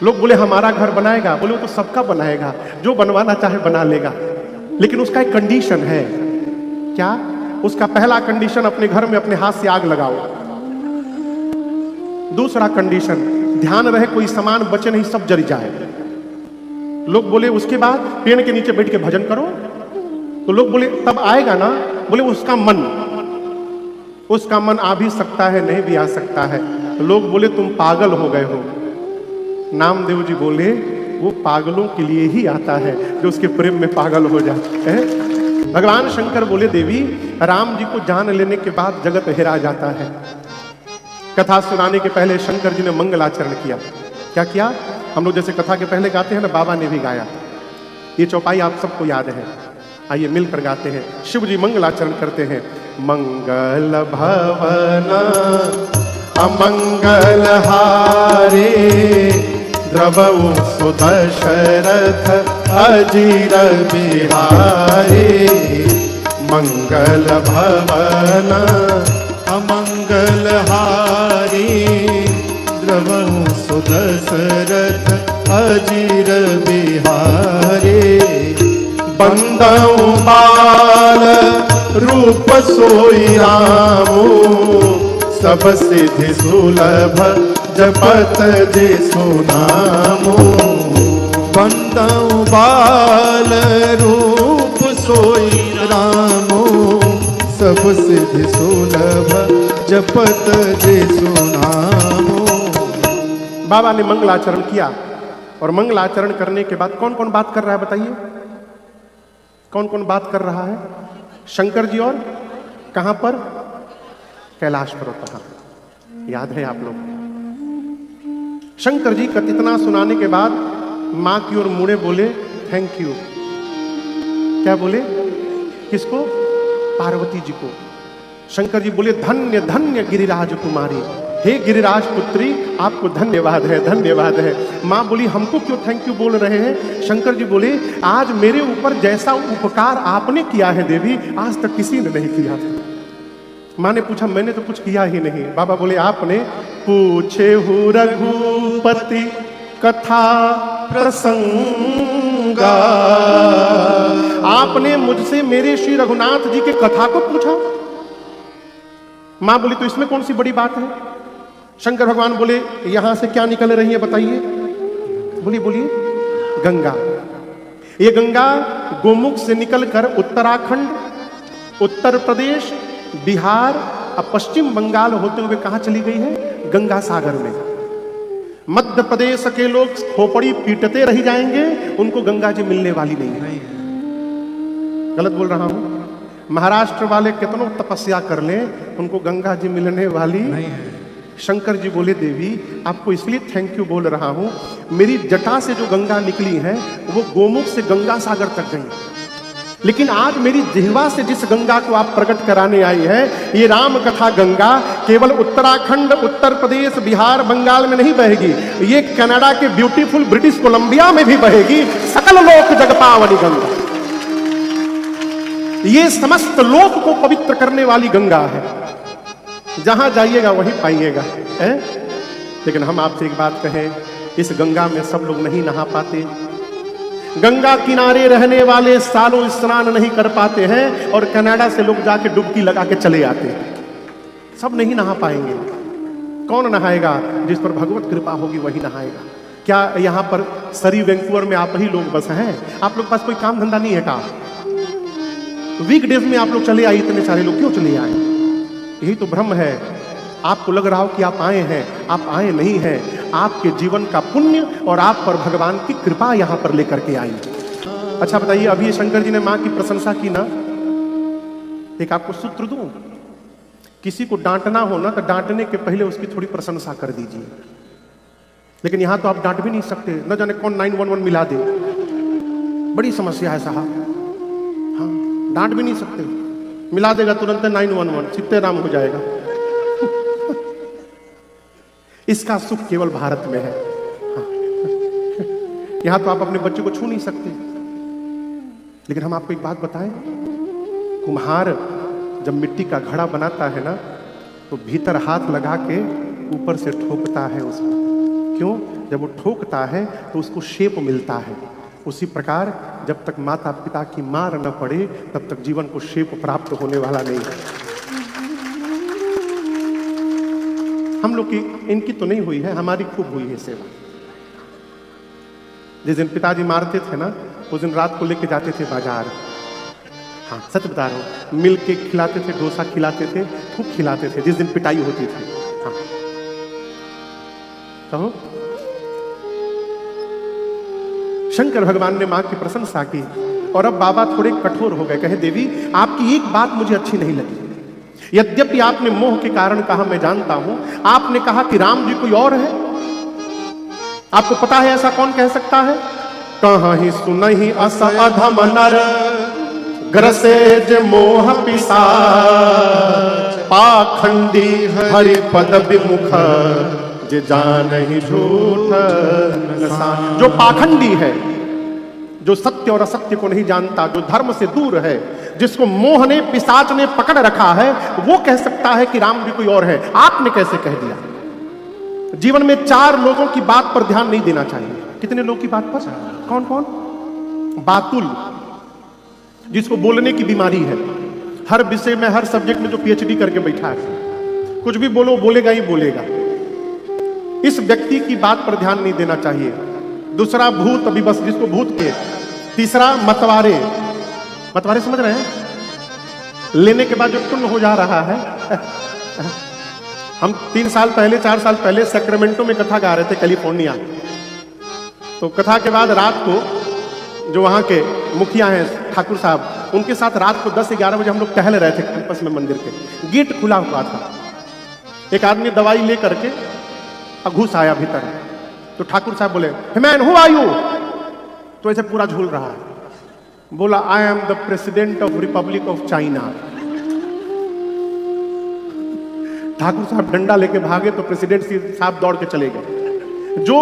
लोग बोले हमारा घर बनाएगा। बोले वो तो सबका बनाएगा, जो बनवाना चाहे बना लेगा, लेकिन उसका एक कंडीशन है। क्या? उसका पहला कंडीशन, अपने घर में अपने हाथ से आग लगाओ। दूसरा कंडीशन, ध्यान रहे कोई सामान बचे नहीं, सब जल जाए। लोग बोले उसके बाद पेड़ के नीचे बैठ के भजन करो। तो लोग बोले तब आएगा ना? बोले उसका मन आ भी सकता है, नहीं भी आ सकता है। तो लोग बोले तुम पागल हो गए हो। नामदेव जी बोले वो पागलों के लिए ही आता है जो उसके प्रेम में पागल हो जाता है। भगवान शंकर बोले देवी, राम जी को जान लेने के बाद जगत हेरा जाता है। कथा सुनाने के पहले शंकर जी ने मंगलाचरण किया। क्या किया? हम लोग जैसे कथा के पहले गाते हैं ना, बाबा ने भी गाया। ये चौपाई आप सबको याद है, आइए मिलकर गाते हैं। शिव जी मंगलाचरण करते हैं। मंगल भवन अमंगल हारे, द्रवऊ सुदशरथ अजीर बिहारे। मंगल भवन अमंगल हारी, द्रवऊ सुदशरथ अजीर बिहारे। बंदऊ बाल रूप सोई रामो, सब सिद्धि सुलभ जपत जे सुनामो। बंदऊ बाल रूप सोई रामो, सब सिद्धि सुलभ जपत जे सुनामो। बाबा ने मंगलाचरण किया, और मंगलाचरण करने के बाद कौन कौन बात कर रहा है बताइए? कौन कौन बात कर रहा है? शंकर जी। और कहां पर? कैलाश पर्वत पर। याद है आप लोग? शंकर जी का इतना सुनाने के बाद मां की ओर मुड़े, बोले थैंक यू। क्या बोले? किसको? पार्वती जी को। शंकर जी बोले धन्य धन्य गिरिराज कुमारी, हे गिरिराज पुत्री, आपको धन्यवाद है, धन्यवाद है। मां बोली हमको क्यों थैंक यू बोल रहे हैं? शंकर जी बोले आज मेरे ऊपर जैसा उपकार आपने किया है देवी, आज तक किसी ने नहीं किया था। मां ने पूछा मैंने तो कुछ किया ही नहीं। बाबा बोले आपने। पूछे हूँ रघुपति कथा प्रसंगा। आपने मुझसे मेरे श्री रघुनाथ जी के कथा को पूछा। मां बोली तो इसमें कौन सी बड़ी बात है? शंकर भगवान बोले यहां से क्या निकल रही है बताइए। बोलिए बोलिए। गंगा। ये गंगा गोमुख से निकलकर उत्तराखंड, उत्तर प्रदेश, बिहार और पश्चिम बंगाल होते हुए कहां चली गई है? गंगा सागर में। मध्य प्रदेश के लोग खोपड़ी पीटते रह जाएंगे, उनको गंगा जी मिलने वाली नहीं है। गलत बोल रहा हूं? महाराष्ट्र वाले कितनों तपस्या कर लें, उनको गंगा जी मिलने वाली नहीं है। शंकर जी बोले देवी आपको इसलिए थैंक यू बोल रहा हूं, मेरी जटा से जो गंगा निकली है वो गोमुख से गंगा सागर तक गई, लेकिन आज मेरी जिह्वा से जिस गंगा को आप प्रकट कराने आई है, ये राम कथा गंगा केवल उत्तराखंड, उत्तर प्रदेश, बिहार, बंगाल में नहीं बहेगी, ये कनाडा के ब्यूटीफुल ब्रिटिश कोलंबिया में भी बहेगी। सकल लोक जग पावनी गंगा, ये समस्त लोक को पवित्र करने वाली गंगा है। जहां जाइएगा वहीं पाइएगा है। लेकिन हम आपसे एक बात कहें, इस गंगा में सब लोग नहीं नहा पाते। गंगा किनारे रहने वाले सालों स्नान नहीं कर पाते हैं और कनाडा से लोग जाके डुबकी लगा के चले आते हैं। सब नहीं नहा पाएंगे। कौन नहाएगा? जिस पर भगवत कृपा होगी वही नहाएगा। क्या यहां पर सरी वैंकूवर में आप ही लोग बस हैं? आप लोग पास कोई काम धंधा नहीं है का? वीकडेज में आप लोग चले आए, इतने सारे लोग क्यों चले आए? यही तो भ्रम है। आपको लग रहा हो कि आप आए हैं, आप आए नहीं हैं। आपके जीवन का पुण्य और आप पर भगवान की कृपा यहां पर लेकर के आई। अच्छा बताइए, अभी शंकर जी ने मां की प्रशंसा की ना, एक आपको सूत्र दूं, किसी को डांटना हो ना तो डांटने के पहले उसकी थोड़ी प्रशंसा कर दीजिए। लेकिन यहां तो आप डांट भी नहीं सकते, न जाने कौन 911 मिला दे। बड़ी समस्या है साहब। हाँ, डांट भी नहीं सकते, मिला देगा तुरंत 911, चित्ते राम हो जाएगा। इसका सुख केवल भारत में है। हाँ। यहां तो आप अपने बच्चे को छू नहीं सकते। लेकिन हम आपको एक बात बताएं, कुम्हार जब मिट्टी का घड़ा बनाता है ना, तो भीतर हाथ लगा के ऊपर से ठोकता है उसको। क्यों? जब वो ठोकता है तो उसको शेप मिलता है। उसी प्रकार जब तक माता पिता की मार न पड़े तब तक जीवन को शेप प्राप्त होने वाला नहीं है। हम लोग की, इनकी तो नहीं हुई है, हमारी खूब हुई है सेवा। जिस दिन पिताजी मारते थे ना, उस दिन रात को लेके जाते थे बाजार। हाँ सच बता रहा हूं, मिल के खिलाते थे, डोसा खिलाते थे, खूब खिलाते थे जिस दिन पिटाई होती थी। हाँ कहो। शंकर भगवान ने मां की प्रशंसा की और अब बाबा थोड़े कठोर हो गए। कहे देवी आपकी एक बात मुझे अच्छी नहीं लगी। यद्यपि आपने मोह के कारण कहा, मैं जानता हूं, आपने कहा कि राम जी कोई और है। आपको पता है ऐसा कौन कह सकता है? कहां ही सुनहि अस अधम नर ग्रसे ज मोह पिशाच पाखंडी हरि पद विमुख जे जानहि झूठ नसान। जो पाखंडी है, जो सत्य और असत्य को नहीं जानता, जो धर्म से दूर है, जिसको मोह ने, पिशाच ने पकड़ रखा है, वो कह सकता है कि राम भी कोई और है। आपने कैसे कह दिया? जीवन में 4 लोगों की बात पर ध्यान नहीं देना चाहिए। कितने लोग की बात पर? कौन कौन? बातुल, जिसको बोलने की बीमारी है, हर विषय में, हर सब्जेक्ट में जो पीएचडी करके बैठा है, कुछ भी बोलो बोलेगा ही बोलेगा। इस व्यक्ति की बात पर ध्यान नहीं देना चाहिए। दूसरा भूत, अभी बस जिसको भूत के। तीसरा मतवारे, मतवारे समझ रहे हैं? लेने के बाद जो टुन्न हो जा रहा है। हम 3 साल पहले, 4 साल पहले सैक्रामेंटो में कथा गा रहे थे, कैलिफोर्निया। तो कथा के बाद रात को जो वहां के मुखिया हैं ठाकुर साहब, उनके साथ रात को 10 से 11 बजे हम लोग टहल रहे थे कैंपस में, मंदिर के गेट खुला हुआ था। एक आदमी दवाई ले करके घुस आया भीतर। तो ठाकुर साहब बोले, hey man who are you? तो ऐसे पूरा झूल रहा है। बोला, I am the president of republic of China. ठाकुर साहब डंडा लेके भागे तो प्रेसिडेंट साहब दौड़ के चले गए। जो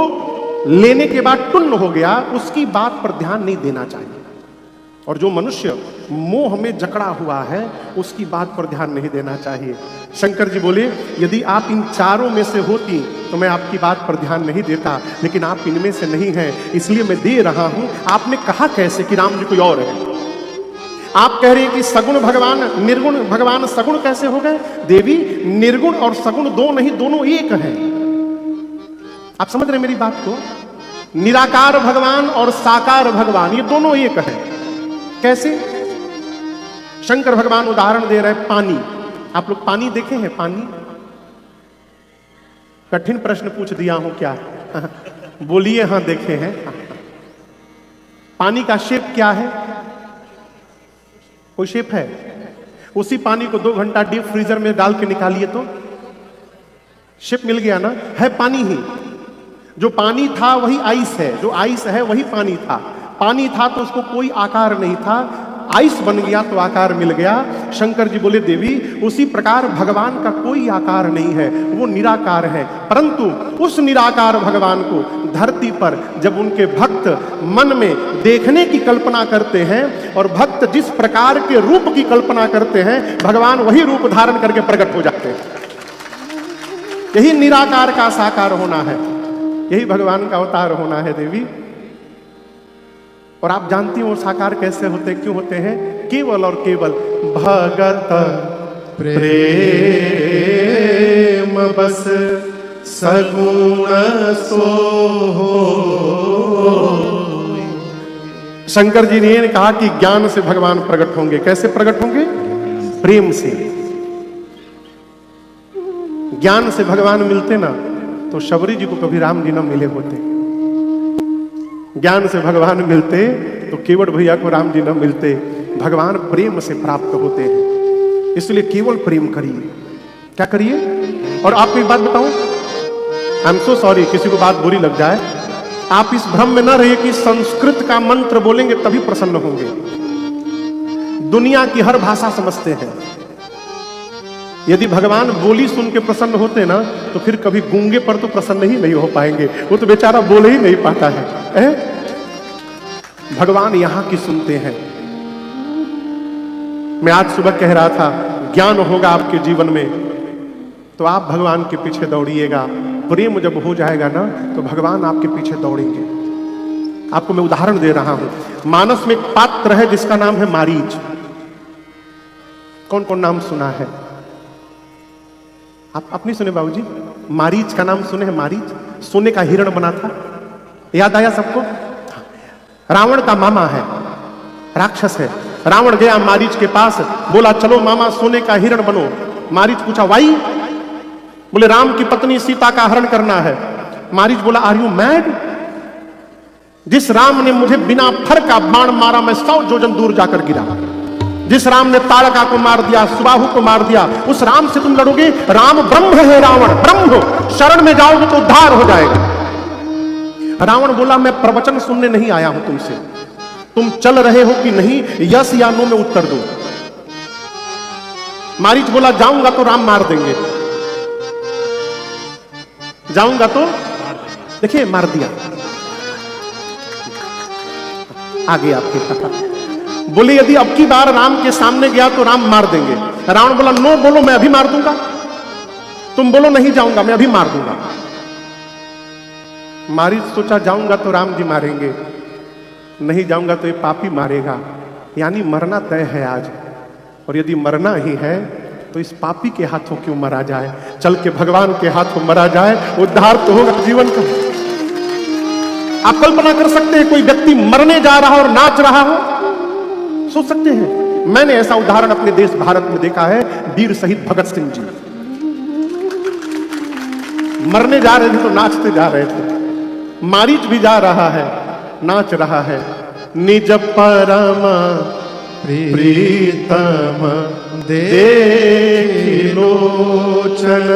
लेने के बाद टुन्न हो गया, उसकी बात पर ध्यान नहीं देना चाहिए। और जो मनुष्य मोह में जकड़ा हुआ है उसकी बात पर ध्यान नहीं देना चाहिए। शंकर जी बोले यदि आप इन चारों में से होती तो मैं आपकी बात पर ध्यान नहीं देता, लेकिन आप इनमें से नहीं हैं इसलिए मैं दे रहा हूं। आपने कहा कैसे कि राम जी कोई और है? आप कह रहे हैं कि सगुण भगवान निर्गुण भगवान सगुण कैसे हो गए? देवी निर्गुण और सगुण दो नहीं, दोनों एक हैं। आप समझ रहे मेरी बात को? निराकार भगवान और साकार भगवान ये दोनों एक है। कैसे? शंकर भगवान उदाहरण दे रहे हैं पानी। आप लोग पानी देखे हैं? पानी कठिन प्रश्न पूछ दिया हूं क्या? बोलिए हां देखे हैं। पानी का शेप क्या है? कोई शेप है? उसी पानी को 2 घंटा डीप फ्रीजर में डाल के निकालिए तो शेप मिल गया ना? है पानी ही। जो पानी था वही आइस है, जो आइस है वही पानी था। पानी था तो उसको कोई आकार नहीं था, आइस बन गया तो आकार मिल गया। शंकर जी बोले देवी उसी प्रकार भगवान का कोई आकार नहीं है, वो निराकार है। परंतु उस निराकार भगवान को धरती पर जब उनके भक्त मन में देखने की कल्पना करते हैं और भक्त जिस प्रकार के रूप की कल्पना करते हैं भगवान वही रूप धारण करके प्रकट हो जाते हैं। यही निराकार का साकार होना है, यही भगवान का अवतार होना है देवी। और आप जानती हो साकार कैसे होते, क्यों होते हैं? केवल और केवल भगत प्रेम बस सगुण सो। शंकर जी ने कहा कि ज्ञान से भगवान प्रकट होंगे। कैसे प्रकट होंगे? प्रेम से। ज्ञान से भगवान मिलते ना तो शबरी जी को कभी राम जी न मिले होते। ज्ञान से भगवान मिलते तो केवट भैया को राम जी न मिलते। भगवान प्रेम से प्राप्त होते हैं, इसलिए केवल प्रेम करिए। क्या करिए? और आपको एक बात बताऊं, आई एम सो सॉरी किसी को बात बुरी लग जाए, आप इस भ्रम में न रहिए कि संस्कृत का मंत्र बोलेंगे तभी प्रसन्न होंगे। दुनिया की हर भाषा समझते हैं। यदि भगवान बोली सुन के प्रसन्न होते ना तो फिर कभी गूंगे पर तो प्रसन्न ही नहीं हो पाएंगे, वो तो बेचारा बोल ही नहीं पाता है। भगवान यहां की सुनते हैं। मैं आज सुबह कह रहा था ज्ञान होगा आपके जीवन में तो आप भगवान के पीछे दौड़िएगा। प्रेम जब हो जाएगा ना तो भगवान आपके पीछे दौड़ेंगे। आपको मैं उदाहरण दे रहा हूं। मानस में एक पात्र है जिसका नाम है मारीच। कौन कौन नाम सुना है? आप नहीं सुने बाबूजी? मारीच का नाम सुने हैं? मारीच सोने का हिरण बना था, याद आया सबको? रावण का मामा है, राक्षस है। रावण गया मारीच के पास, बोला चलो मामा सोने का हिरण बनो। मारीच पूछा वाई? बोले राम की पत्नी सीता का हरण करना है। मारीच बोला आर यू मैड? जिस राम ने मुझे बिना फर का बाण मारा मैं 100 योजन दूर जाकर गिरा। जिस राम ने तारका को मार दिया, सुबाहु को मार दिया, उस राम से तुम लड़ोगे? राम ब्रह्म है, रावण ब्रह्म हो, शरण में जाओगे तो उद्धार हो जाएगा। रावण बोला मैं प्रवचन सुनने नहीं आया हूं तुमसे, तुम चल रहे हो कि नहीं यस या नो में उत्तर दो। मारीच बोला जाऊंगा तो राम मार देंगे, जाऊंगा तो देखिए मार दिया। आगे आपके बोले यदि अब की बार राम के सामने गया तो राम मार देंगे। रावण बोला नो बोलो मैं अभी मार दूंगा, तुम बोलो नहीं जाऊंगा मैं अभी मार दूंगा। मारीच सोचा जाऊंगा तो राम जी मारेंगे, नहीं जाऊंगा तो ये पापी मारेगा, यानी मरना तय है आज। और यदि मरना ही है तो इस पापी के हाथों क्यों मरा जाए, चल के भगवान के हाथों मरा जाए, उद्धार तो होगा जीवन का। आप कल्पना कर सकते हैं कोई व्यक्ति मरने जा रहा और नाच रहा हो? सोच सकते हैं? मैंने ऐसा उदाहरण अपने देश भारत में देखा है। वीर शहीद भगत सिंह जी मरने जा रहे थे तो नाचते जा रहे थे। मारीच भी जा रहा है, नाच रहा है। निज परम प्रीतम देखि लोचन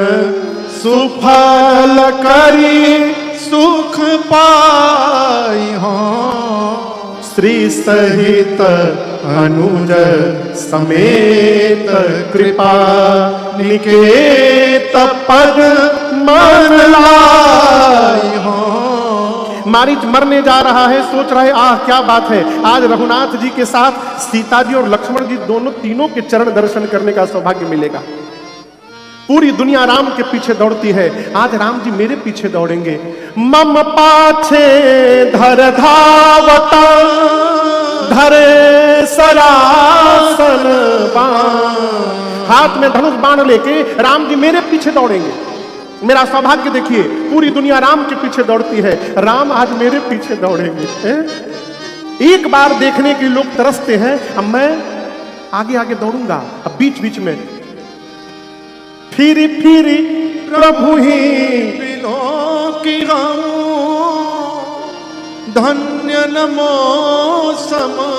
सुफल करी सुख पाई हो। श्री सहित अनुज समेत कृपा निकेत पद मन लाई हो। मारीच मरने जा रहा है, सोच रहे आह क्या बात है, आज रघुनाथ जी के साथ सीता जी और लक्ष्मण जी दोनों तीनों के चरण दर्शन करने का सौभाग्य मिलेगा। पूरी दुनिया राम के पीछे दौड़ती है, आज राम जी मेरे पीछे दौड़ेंगे। मम पाछे धर धावता धरे सरासन बाण, हाथ में धनुष बाण लेके राम जी मेरे पीछे दौड़ेंगे। मेरा सौभाग्य देखिए, पूरी दुनिया राम के पीछे दौड़ती है, राम आज मेरे पीछे दौड़ेंगे। एक बार देखने के लोग तरसते हैं, अब मैं आगे आगे दौड़ूंगा। अब बीच बीच में फिरी फिरी प्रभु ही बिलो की धन्य नमो समा।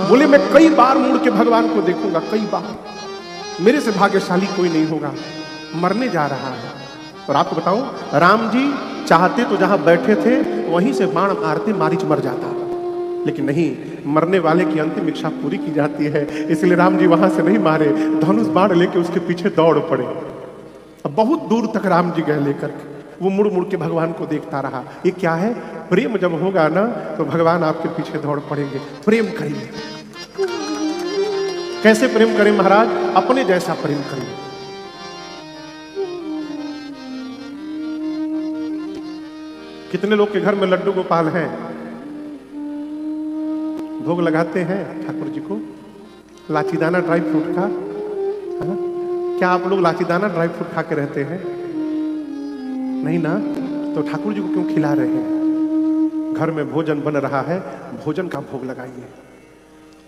बोले मैं कई बार मुड़ के भगवान को देखूंगा, कई बार, मेरे से भाग्यशाली कोई नहीं होगा। मरने जा रहा है। और आपको बताऊं, राम जी चाहते तो जहां बैठे थे वहीं से बाण मारते मारीच मर जाता, लेकिन नहीं, मरने वाले की अंतिम इच्छा पूरी की जाती है, इसलिए राम जी वहां से नहीं मारे, धनुष बाण लेके उसके पीछे दौड़ पड़े। अब बहुत दूर तक राम जी गए लेकर के, वो मुड़ मुड़ के भगवान को देखता रहा। ये क्या है? प्रेम जब होगा ना तो भगवान आपके पीछे दौड़ पड़ेंगे। प्रेम करिए। कैसे प्रेम करें महाराज? अपने जैसा प्रेम करिए। कितने लोग के घर में लड्डू गोपाल हैं, भोग लगाते हैं ठाकुर जी को लाचीदाना ड्राई फ्रूट का? है? क्या आप लोग लाचीदाना ड्राई फ्रूट खा के रहते हैं? नहीं ना? तो ठाकुर जी को क्यों खिला रहे हैं? घर में भोजन बन रहा है, भोजन का भोग लगाइए।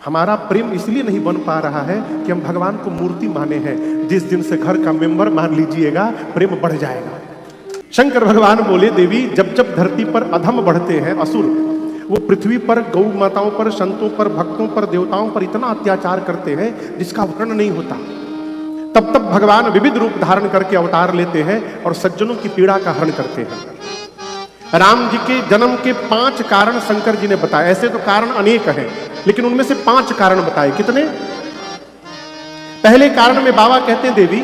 हमारा प्रेम इसलिए नहीं बन पा रहा है कि हम भगवान को मूर्ति माने हैं। जिस दिन से घर का मेंबर मान लीजिएगा, प्रेम बढ़ जाएगा। शंकर भगवान बोले, देवी जब जब धरती पर अधम बढ़ते हैं असुर, वो पृथ्वी पर गौ माताओं पर, संतों पर, भक्तों पर, देवताओं पर इतना अत्याचार करते हैं जिसका वर्णन नहीं होता, तब तब भगवान विविध रूप धारण करके अवतार लेते हैं और सज्जनों की पीड़ा का हरण करते हैं। राम जी के जन्म के 5 कारण शंकर जी ने बताए। ऐसे तो कारण अनेक हैं, लेकिन उनमें से 5 कारण बताए। कितने? पहले कारण में बाबा कहते हैं, देवी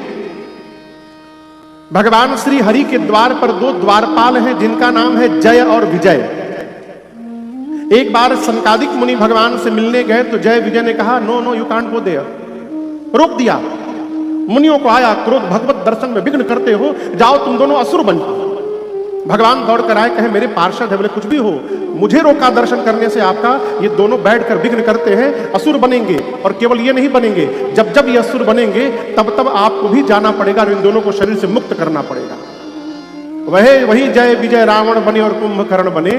भगवान श्री हरि के द्वार पर 2 द्वारपाल हैं जिनका नाम है जय और विजय। एक बार सनकादिक मुनि भगवान से मिलने गए तो जय विजय ने कहा, no no you can't go there, रोक दिया। मुनियों को आया क्रोध, भगवत दर्शन में विघ्न करते हो, जाओ तुम दोनों असुर बन जाओ। भगवान दौड़ कर आए, कहे मेरे पार्षद है। बोले कुछ भी हो, मुझे रोका दर्शन करने से आपका। ये दोनों बैठकर विघ्न करते हैं, असुर बनेंगे। और केवल ये नहीं बनेंगे, जब जब ये असुर बनेंगे तब तब आपको भी जाना पड़ेगा और इन दोनों को शरीर से मुक्त करना पड़ेगा। वही जय विजय रावण बने और कुंभकर्ण बने,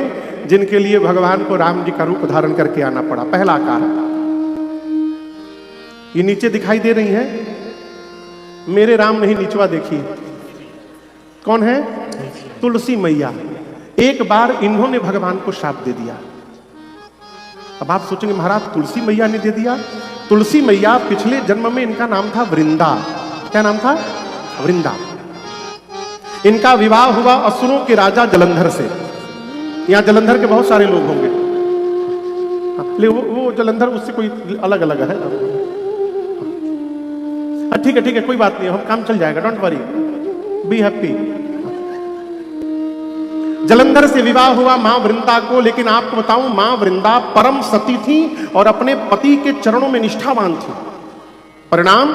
जिनके लिए भगवान को राम जी का रूप धारण करके आना पड़ा। पहला कारण। ये नीचे दिखाई दे रही है, मेरे राम नहीं, निचवा देखिए कौन है? तुलसी मैया। एक बार इन्होंने भगवान को श्राप दे दिया। अब आप सोचेंगे महाराज तुलसी मैया ने दे दिया? तुलसी मैया पिछले जन्म में इनका नाम था वृंदा। क्या नाम था? वृंदा। इनका विवाह हुआ असुरों के राजा जलंधर से। यहां जलंधर के बहुत सारे लोग होंगे, लेकिन वो जलंधर उससे कोई अलग अलग है। ठीक है, कोई बात नहीं, हम काम चल जाएगा, don't worry, be happy. Jalandhar से विवाह हुआ मां वृंदा को, लेकिन आपको बताऊं मां वृंदा परम सती थी और अपने पति के चरणों में निष्ठावान थी। परिणाम,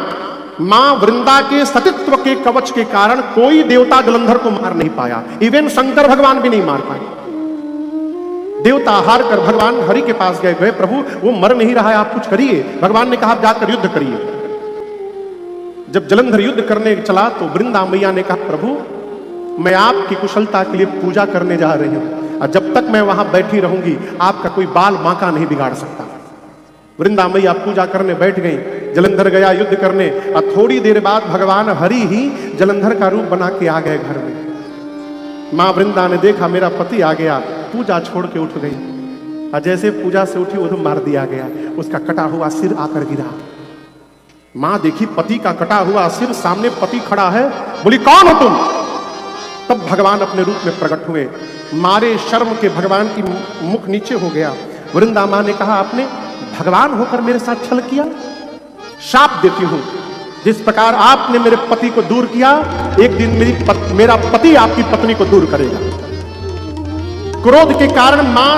मां वृंदा के सतीत्व के कवच के कारण कोई देवता जलंधर को मार नहीं पाया। इवन शंकर भगवान भी नहीं मार पाए। देवता हार कर भगवान हरि के पास गए, प्रभु वो मर नहीं रहा है, आप कुछ करिए। भगवान ने कहा आप जाकर युद्ध करिए। जब जलंधर युद्ध करने चला तो वृंदा मैया ने कहा, प्रभु मैं आपकी कुशलता के लिए पूजा करने जा रही हूं, और जब तक मैं वहां बैठी रहूंगी आपका कोई बाल बांका नहीं बिगाड़ सकता। वृंदा मैया पूजा करने बैठ गई, जलंधर गया युद्ध करने, और थोड़ी देर बाद भगवान हरि ही जलंधर का रूप बना के आ गए घर में। मां वृंदा ने देखा मेरा पति आ गया, पूजा छोड़ के उठ गई, और जैसे पूजा से उठी उधर मार दिया गया, उसका कटा हुआ सिर आकर गिरा। मां देखी पति का कटा हुआ सिर, सामने पति खड़ा है, बोली कौन हो तुम? तब भगवान अपने रूप में प्रकट हुए। मारे शर्म के भगवान की मुख नीचे हो गया। वृंदा मां ने कहा आपने भगवान होकर मेरे साथ छल किया, शाप देती हूं, जिस प्रकार आपने मेरे पति को दूर किया, एक दिन मेरा पति आपकी पत्नी को दूर करेगा। क्रोध के कारण मां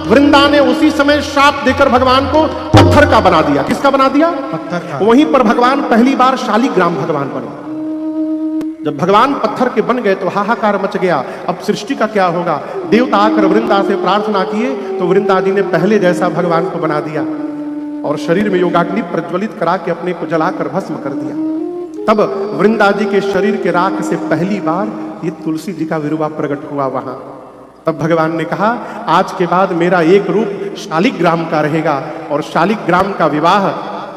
वृंदा ने उसी समय श्राप देकर भगवान को पत्थर का बना दिया। किसका बना दिया? पत्थर का। वहीं पर भगवान पहली बार शालिग्राम भगवान बने। जब भगवान पत्थर के बन गए तो हाहाकार मच गया, अब सृष्टि का क्या होगा। देवता आकर वृंदा से प्रार्थना किए तो वृंदा जी ने पहले जैसा भगवान को बना दिया और शरीर में योगाग्नि प्रज्वलित करा के अपने को जलाकर भस्म कर दिया। तब वृंदा जी के शरीर के राख से पहली बार ये तुलसी जी का विरुवा प्रकट हुआ वहां। तब भगवान ने कहा, आज के बाद मेरा एक रूप शालिग्राम का रहेगा और शालिग्राम का विवाह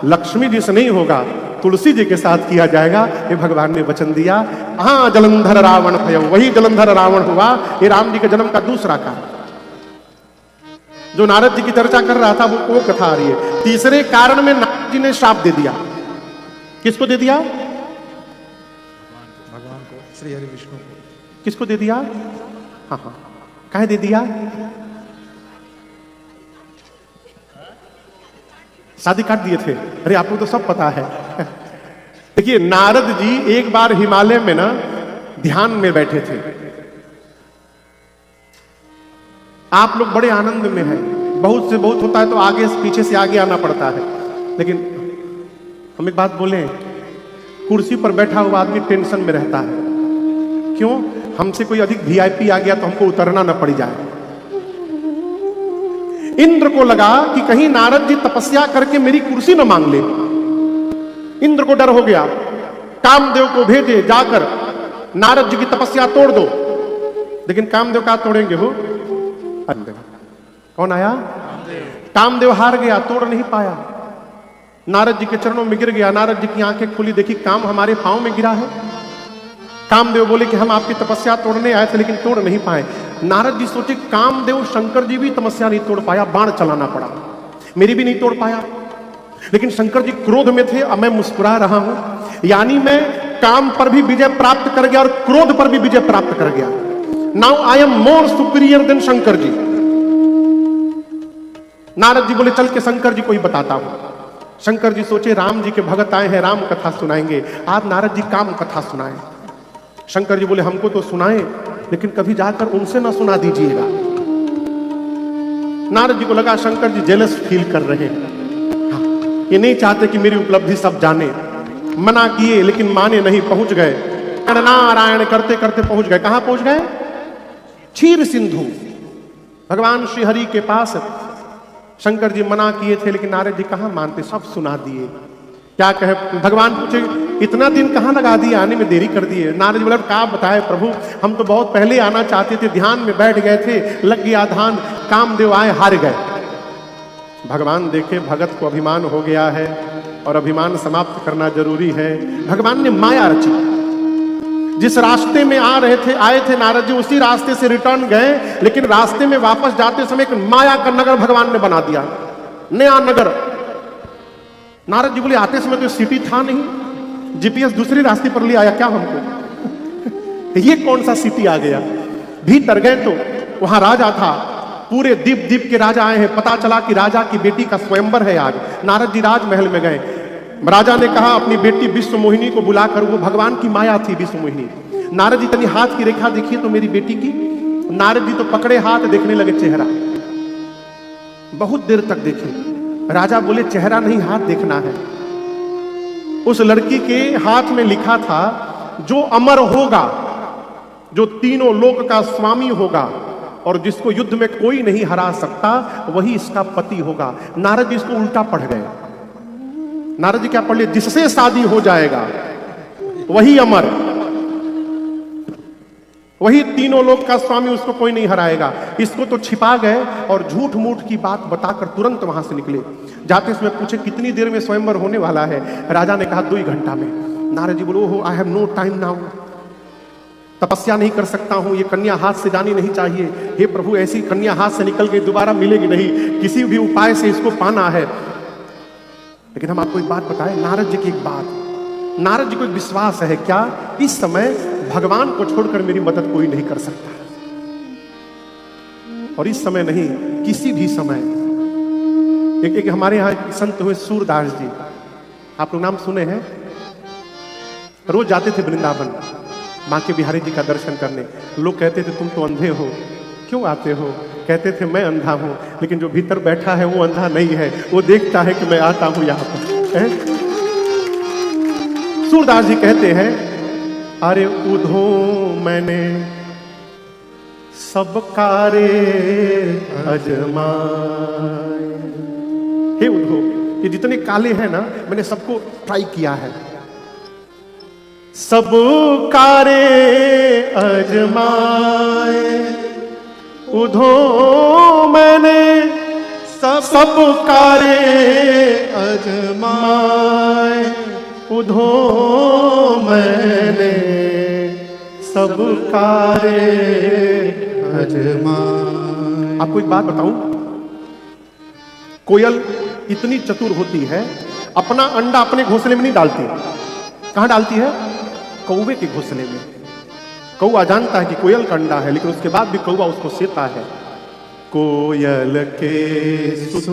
लक्ष्मी जी से नहीं होगा, तुलसी जी के साथ किया जाएगा। ये भगवान ने वचन दिया। हाँ, जलंधर रावण भयो, वही जलंधर रावण हुआ। ये राम जी के जन्म का दूसरा कारण। जो नारद जी की चर्चा कर रहा था वो कथा आ रही है। तीसरे कारण में नारद जी ने श्राप दे दिया। किसको दे दिया? भगवान को, श्री हरि विष्णु को। किसको दे दिया? हाँ हाँ, काहे दे दिया? शादी काट दिए थे। अरे आपको तो सब पता है। देखिए, नारद जी एक बार हिमालय में ना ध्यान में बैठे थे। आप लोग बड़े आनंद में हैं, बहुत से बहुत होता है तो आगे पीछे से आगे आना पड़ता है। लेकिन हम एक बात बोलें, कुर्सी पर बैठा हुआ आदमी टेंशन में रहता है। क्यों? हमसे कोई अधिक वीआईपी आ गया तो हमको उतरना न पड़ जाए। इंद्र को लगा कि कहीं नारद जी तपस्या करके मेरी कुर्सी न मांग ले। इंद्र को डर हो गया। कामदेव को भेजे, जाकर नारद जी की तपस्या तोड़ दो। लेकिन कामदेव का तोड़ेंगे हो? कौन आया? कामदेव हार गया, तोड़ नहीं पाया। नारद जी के चरणों में गिर गया। नारद जी की आंखें खुली, देखी काम हमारे पांव में गिरा है। कामदेव बोले कि हम आपकी तपस्या तोड़ने आए थे लेकिन तोड़ नहीं पाए। नारद जी सोचे, कामदेव शंकर जी भी तपस्या नहीं तोड़ पाया, बाण चलाना पड़ा, मेरी भी नहीं तोड़ पाया। लेकिन शंकर जी क्रोध में थे, अब मैं मुस्कुरा रहा हूं, यानी मैं काम पर भी विजय प्राप्त कर गया और क्रोध पर भी विजय प्राप्त कर गया। Now I am more superior than Shankar ji. Narad ji बोले, चल के शंकर जी को ही बताता हूं। शंकर जी सोचे, राम जी के भगत आए हैं, राम कथा सुनाएंगे, आज नारद जी काम कथा सुनाएं। शंकर जी बोले, हमको तो सुनाएं लेकिन कभी जाकर उनसे ना सुना दीजिएगा। नारद जी को लगा शंकर जी जेलस फील कर रहे हैं, हाँ, ये नहीं चाहते कि मेरी उपलब्धि सब जाने। मना किए लेकिन माने नहीं, पहुंच गए। नारायण करते करते पहुंच गए। कहां पहुंच गए? क्षीर सिंधु, भगवान श्री हरि के पास। शंकर जी मना किए थे लेकिन नारद जी कहां मानते, सब सुना दिए। क्या कहे? भगवान पूछे, इतना दिन कहां लगा दिए, आने में देरी कर दिए। नारद जी बोले, क्या बताए प्रभु, हम तो बहुत पहले आना चाहते थे, ध्यान में बैठ गए थे, लग गया ध्यान, कामदेव आए, हार गए। भगवान देखे भगत को अभिमान हो गया है और अभिमान समाप्त करना जरूरी है। भगवान ने माया रची। जिस रास्ते में आए थे नारद जी, उसी रास्ते से रिटर्न गए, लेकिन रास्ते में वापस जाते समय एक माया का नगर भगवान ने बना दिया, नया नगर। नारद जी बोले, आते समय तो सिटी था नहीं, जीपीएस दूसरे रास्ते पर ले आया क्या हमको? ये कौन सा सिटी आ गया? भीतर गए तो वहां राजा था, पूरे दीप दीप के राजा आए हैं। पता चला कि राजा की बेटी का स्वयंवर है आज। नारद जी राजमहल में गए। राजा ने कहा अपनी बेटी विश्व मोहिनी को बुलाकर, वो भगवान की माया थी विश्व मोहिनी। नारद जी तनी हाथ की रेखा देखिए तो मेरी बेटी की। नारद जी तो पकड़े हाथ, देखने लगे चेहरा। बहुत देर तक देखे। राजा बोले, चेहरा नहीं, हाथ देखना है। उस लड़की के हाथ में लिखा था, जो अमर होगा, जो तीनों लोक का स्वामी होगा और जिसको युद्ध में कोई नहीं हरा सकता, वही इसका पति होगा। नारद जी इसको उल्टा पढ़ गए। नारद जी क्या पढ़ लिए? जिससे शादी हो जाएगा वही अमर, वही तीनों लोक का स्वामी, उसको कोई नहीं हराएगा। इसको तो छिपा गए और झूठ मूठ की बात बताकर तुरंत वहां से निकले। जाते समय पूछे, कितनी देर में स्वयंवर होने वाला है? राजा ने कहा 2 घंटा में। नारद जी बोलो, ओहो, I have no time now, तपस्या नहीं कर सकता हूं, ये कन्या हाथ से जानी नहीं चाहिए। हे प्रभु, ऐसी कन्या हाथ से निकल गई, दोबारा मिलेगी नहीं, किसी भी उपाय से इसको पाना है। लेकिन हम आपको एक बात बताएं, नारद जी की एक बात, नारद जी को एक विश्वास है, क्या इस समय भगवान को छोड़कर मेरी मदद कोई नहीं कर सकता। और इस समय नहीं, किसी भी समय। एक हमारे यहाँ संत हुए सूरदास जी, आप लोग नाम सुने हैं? रोज जाते थे वृंदावन मां के बिहारी जी का दर्शन करने। लोग कहते थे, तुम तो अंधे हो, क्यों आते हो? कहते थे मैं अंधा हूं, लेकिन जो भीतर बैठा है वो अंधा नहीं है, वो देखता है कि मैं आता हूं यहां पर। सूरदास जी कहते हैं, अरे उधो मैंने सब कारे अजमाए। हे उधो, ये जितने काले हैं ना, मैंने सबको ट्राई किया है। सब कारे अजमाए, उधो मैंने सब कारे अजमाए, उधो मैंने सब कारे अजमाए। आपको एक बात बताऊं, कोयल इतनी चतुर होती है, अपना अंडा अपने घोंसले में नहीं डालती। कहां डालती है? कौवे के घोंसले में। कौवा जानता है कि कोयल का अंडा है, लेकिन उसके बाद भी कौवा उसको सेता है। कोयल के सुत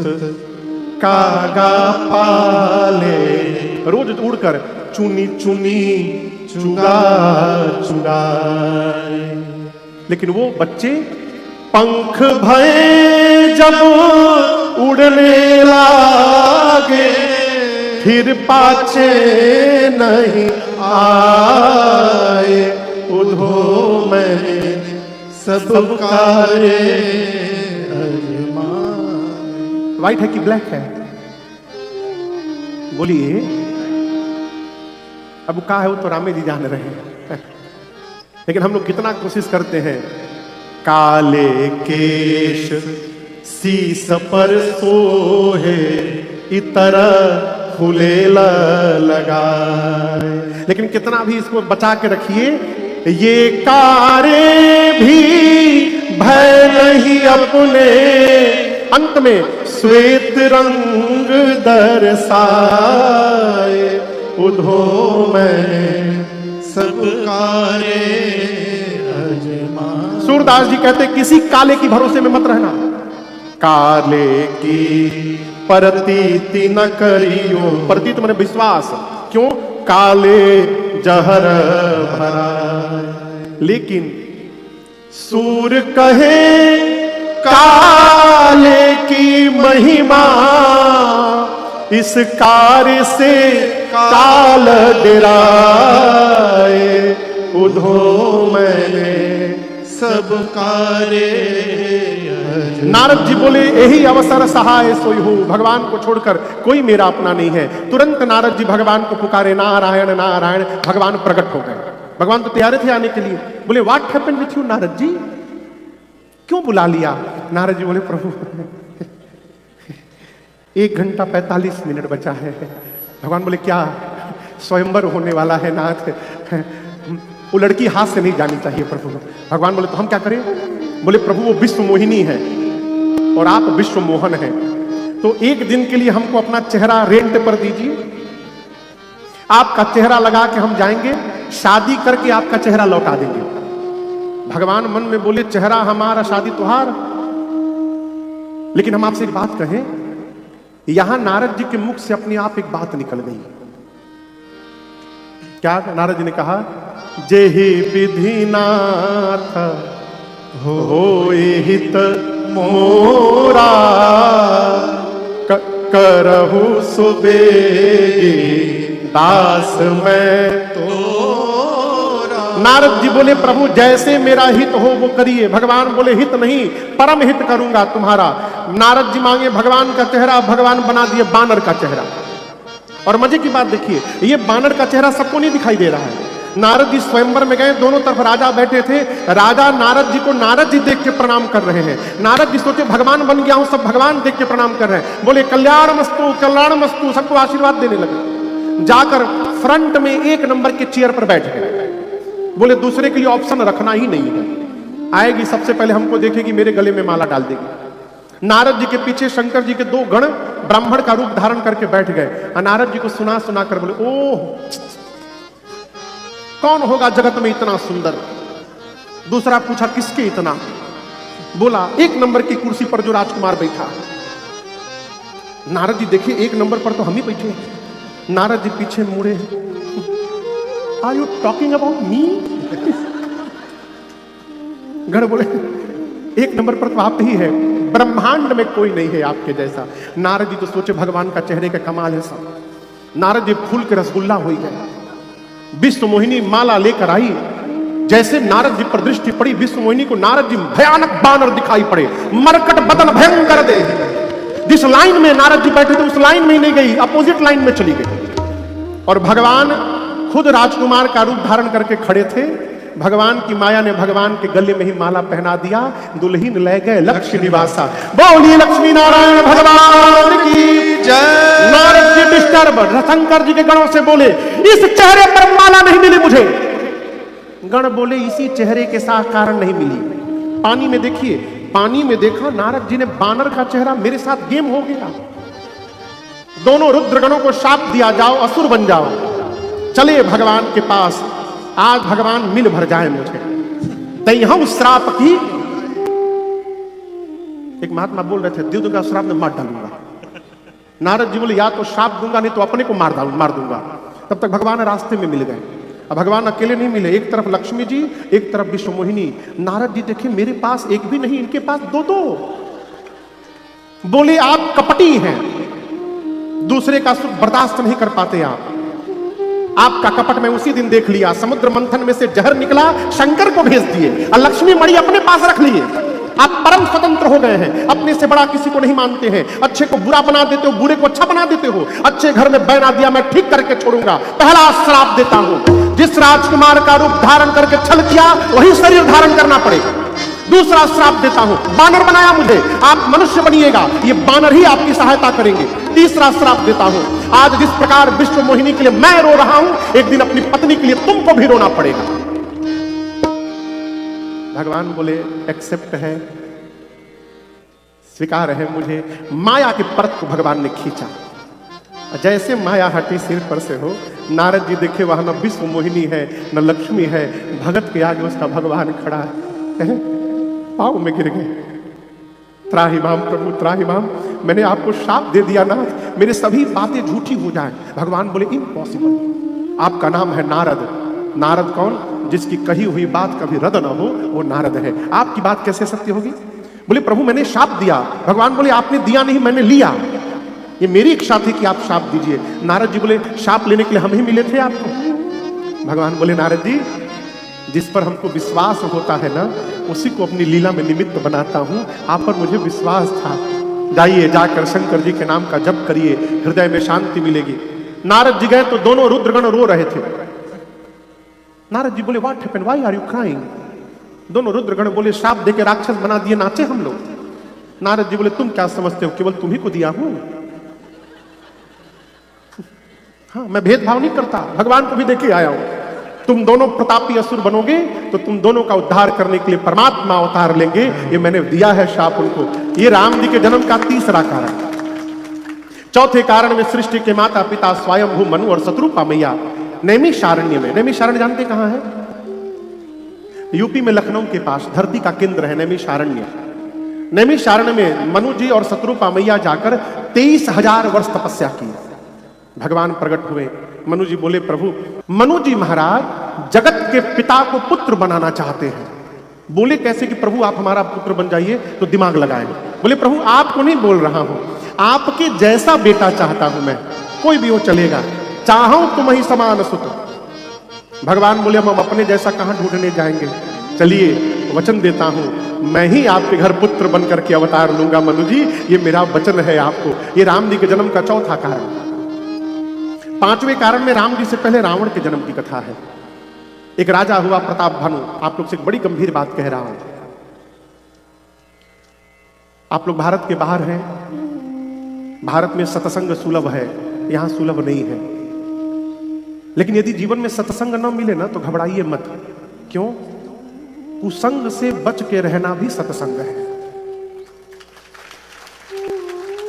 कागा पाले, रोज उड़कर चुनी चुनी चुगा चुगाए। लेकिन वो बच्चे पंख भये जब उड़ने लागे, फिर पाछे नहीं आए, उधो मैंने सब कारे अजमाए। व्हाइट है कि ब्लैक है? बोलिए। अब कहा है वो तो रामे जी जान रहे हैं, लेकिन हम लोग कितना कोशिश करते हैं। काले केश शीस पर सोहे, इतर फुलेला लगाए। लेकिन कितना भी इसको बचा के रखिए, ये कारे भी भय नहीं अपने, अंत में श्वेत रंग दर्शाए, उधो मैं सब कारे अजमाए। सूरदास जी कहते किसी काले की भरोसे में मत रहना। काले की प्रतीति न करियो, प्रतीत माने विश्वास। क्यों? काले जहर भरा। लेकिन सूर कहे काले की महिमा, इस कार्य से काल डराए, उधो मैंने सब कार्य। नारद जी बोले यही अवसर सहाय सोई हो, भगवान को छोड़कर कोई मेरा अपना नहीं है। तुरंत नारद जी भगवान को पुकारे, नारायण नारायण। भगवान प्रकट हो गए। भगवान तो तैयार थे आने के लिए। बोले what happened with you Narad ji, क्यों बुला लिया? नारद जी बोले प्रभु 1 घंटा 45 मिनट बचा है। भगवान बोले क्या? स्वयंवर होने वाला है नाथ, वो लड़की हाथ से नहीं जानी चाहिए प्रभु। भगवान बोले तो हम क्या करें? बोले प्रभु वो विश्व मोहिनी है और आप विश्व मोहन हैं, तो 1 दिन के लिए हमको अपना चेहरा रेंट पर दीजिए। आपका चेहरा लगा के हम जाएंगे, शादी करके आपका चेहरा लौटा देंगे। भगवान मन में बोले चेहरा हमारा, शादी तुहार। लेकिन हम आपसे एक बात कहें, यहां नारद जी के मुख से अपने आप एक बात निकल गई। क्या नारद जी ने कहा? जेहि विधिनाथ होए हित मोरा, करहु सुबेगी दास मैं तोरा। नारद जी बोले प्रभु जैसे मेरा हित हो वो करिए। भगवान बोले हित नहीं, परम हित करूंगा तुम्हारा। नारद जी मांगे भगवान का चेहरा, भगवान बना दिए बानर का चेहरा। और मजे की बात देखिए, ये बानर का चेहरा सबको नहीं दिखाई दे रहा है। नारद जी स्वयंवर में गए, दोनों तरफ राजा बैठे थे। राजा नारद जी को नारद जी देख के प्रणाम कर रहे हैं। नारद जी सोचे भगवान बन गया हूं, सब भगवान देख के प्रणाम कर रहे हैं। बोले कल्याण मस्तु कल्याण मस्तु, सबको आशीर्वाद देने लगे। जाकर फ्रंट में 1 नंबर के चेयर पर बैठ गए। बोले दूसरे के लिए ऑप्शन रखना ही नहीं है, आएगी सबसे पहले हमको देखेगी, मेरे गले में माला डाल देगी। नारद जी के पीछे शंकर जी के 2 गण ब्राह्मण का रूप धारण करके बैठ गए। नारद जी को सुना सुना कर बोले ओह कौन होगा जगत में इतना सुंदर? दूसरा पूछा किसके इतना? बोला 1 नंबर की कुर्सी पर जो राजकुमार बैठा। नारद जी देखे 1 नंबर पर तो हम ही बैठे। नारद जी पीछे मुड़े, are you talking about me? गण बोले एक नंबर पर तो आप ही है, ब्रह्मांड में कोई नहीं है आपके जैसा। नारद जी तो सोचे भगवान का चेहरे का कमाल है सब। नारद जी फूल के रसगुल्ला हो गए। विश्व मोहिनी माला लेकर आई। जैसे नारद जी पर दृष्टि पड़ी विश्व मोहिनी को, नारद जी भयानक बानर दिखाई पड़े, मरकट बदन भयंकर दे। जिस लाइन में नारद जी बैठे थे उस लाइन में ही नहीं गई, अपोजिट लाइन में चली गई। और भगवान खुद राजकुमार का रूप धारण करके खड़े थे। भगवान की माया ने भगवान के गले में ही माला पहना दिया। दुल्हीन ले गए लक्ष्मी निवासा। बोलिए लक्ष्मी नारायण भगवान की जय। नारद जी डिस्टर्ब शंकर जी के गणों से बोले, इस चेहरे पर माला नहीं मिली मुझे। गण बोले, इसी चेहरे के साथ कारण नहीं मिली। पानी में देखिए, पानी में देखा नारद जी ने बानर का चेहरा, मेरे साथ गेम हो गया। दोनों रुद्रगणों को शाप दिया, जाओ असुर बन जाओ। चले भगवान के पास, आज भगवान मिल भर जाए मुझे। तई हम श्राप की, एक महात्मा बोल रहे थे, दे दूंगा श्राप में मार डालूंगा। नारद जी बोले, या तो श्राप दूंगा नहीं तो अपने को मार दूंगा। तब तक भगवान रास्ते में मिल गए। अब भगवान अकेले नहीं मिले, एक तरफ लक्ष्मी जी, एक तरफ विश्व मोहिनी। नारद जी देखे मेरे पास एक भी नहीं, इनके पास दो दो। बोले, आप कपटी हैं, दूसरे का सुख बर्दाश्त नहीं कर पाते आप। आपका कपट मैं उसी दिन देख लिया। समुद्र मंथन में से जहर निकला, शंकर को भेज दिए और लक्ष्मी मणि अपने पास रख लिए। आप परम स्वतंत्र हो गए हैं, अपने से बड़ा किसी को नहीं मानते हैं। अच्छे को बुरा बना देते हो, बुरे को अच्छा बना देते हो। अच्छे घर में बैना दिया, मैं ठीक करके छोड़ूंगा। पहला श्राप देता हूं, जिस राजकुमार का रूप धारण करके छल किया वही शरीर धारण करना पड़ेगा। दूसरा श्राप देता हूं, बानर बनाया मुझे, आप मनुष्य बनिएगा, ये बानर ही आपकी सहायता करेंगे। तीसरा श्राप देता हूं, आज जिस प्रकार विश्व मोहिनी के लिए मैं रो रहा हूं, एक दिन अपनी पत्नी के लिए तुमको भी रोना पड़ेगा। भगवान बोले, एक्सेप्ट है, स्वीकार है मुझे। माया की परत को भगवान ने खींचा। जैसे माया हटी सिर पर से हो, नारद जी देखे वहां न विश्व मोहिनी है न लक्ष्मी है। भगत के आगे उसका भगवान खड़ा है, पाँव में गिर गए। त्राहिमाम प्रभु त्राहिमाम, मैंने आपको श्राप दे दिया नाथ, मेरे सभी बातें झूठी हो जाए। भगवान बोले, इम्पॉसिबल, आपका नाम है नारद। नारद कौन? जिसकी कही हुई बात कभी रद्द न हो, वो नारद है। आपकी बात कैसे सत्य होगी? बोले, प्रभु मैंने श्राप दिया। भगवान बोले, आपने दिया नहीं, मैंने लिया। ये मेरी इच्छा थी कि आप श्राप दीजिए। नारद जी बोले, श्राप लेने के लिए हम ही मिले थे आपको? भगवान बोले, नारद जी, जिस पर हमको विश्वास होता है ना, उसी को अपनी लीला में निमित्त बनाता हूं। आप पर मुझे विश्वास था। जाइए, जाकर शंकर जी के नाम का जप करिए, हृदय में शांति मिलेगी। नारद जी गए तो दोनों रुद्रगण रो रहे थे। नारद जी बोले, what happened, why are you crying? दोनों रुद्रगण बोले, श्राप देके राक्षस बना दिए, नाचे हम लोग। नारद जी बोले, तुम क्या समझते हो, केवल तुम्ही को दिया हूं। हाँ, मैं भेदभाव नहीं करता, भगवान को भी देके आया हूं। तुम दोनों प्रतापी असुर बनोगे तो तुम दोनों का उद्धार करने के लिए परमात्मा अवतार लेंगे। ये मैंने दिया है श्राप उनको। ये राम जी के जन्म का तीसरा कारण। चौथे कारण में सृष्टि के माता पिता स्वयंभू मनु और शत्रुपा मैया नैमिषारण्य में। नैमिषारण्य जानते कहां है? यूपी में लखनऊ के पास धरती का केंद्र है नैमिषारण्य। नैमिषारण्य में मनु जी और शत्रुपा मैया जाकर 23,000 वर्ष तपस्या की। भगवान प्रकट हुए। मनु जी बोले, प्रभु, मनु जी महाराज जगत के पिता को पुत्र बनाना चाहते हैं। बोले, कैसे कि प्रभु आप हमारा पुत्र बन जाइए? तो दिमाग लगाए। बोले, प्रभु आपको नहीं बोल रहा हूं, आपके जैसा बेटा चाहता हूं मैं, कोई भी हो चलेगा, चाहूं तुम ही समान सुत। भगवान बोले, हम अपने जैसा कहां ढूंढने जाएंगे, चलिए वचन देता हूं, मैं ही आपके घर पुत्र बन करके अवतार लूंगा। मनु जी, ये मेरा वचन है आपको। ये राम जी के जन्म का चौथा कारण। पांचवें कारण में राम जी से पहले रावण के जन्म की कथा है। एक राजा हुआ प्रताप भानु। आप लोग से एक बड़ी गंभीर बात कह रहा हूं। आप लोग भारत के बाहर हैं, भारत में सत्संग सुलभ है, यहां सुलभ नहीं है। लेकिन यदि जीवन में सत्संग न मिले ना तो घबराइए मत। क्यों? कुसंग से बच के रहना भी सत्संग है।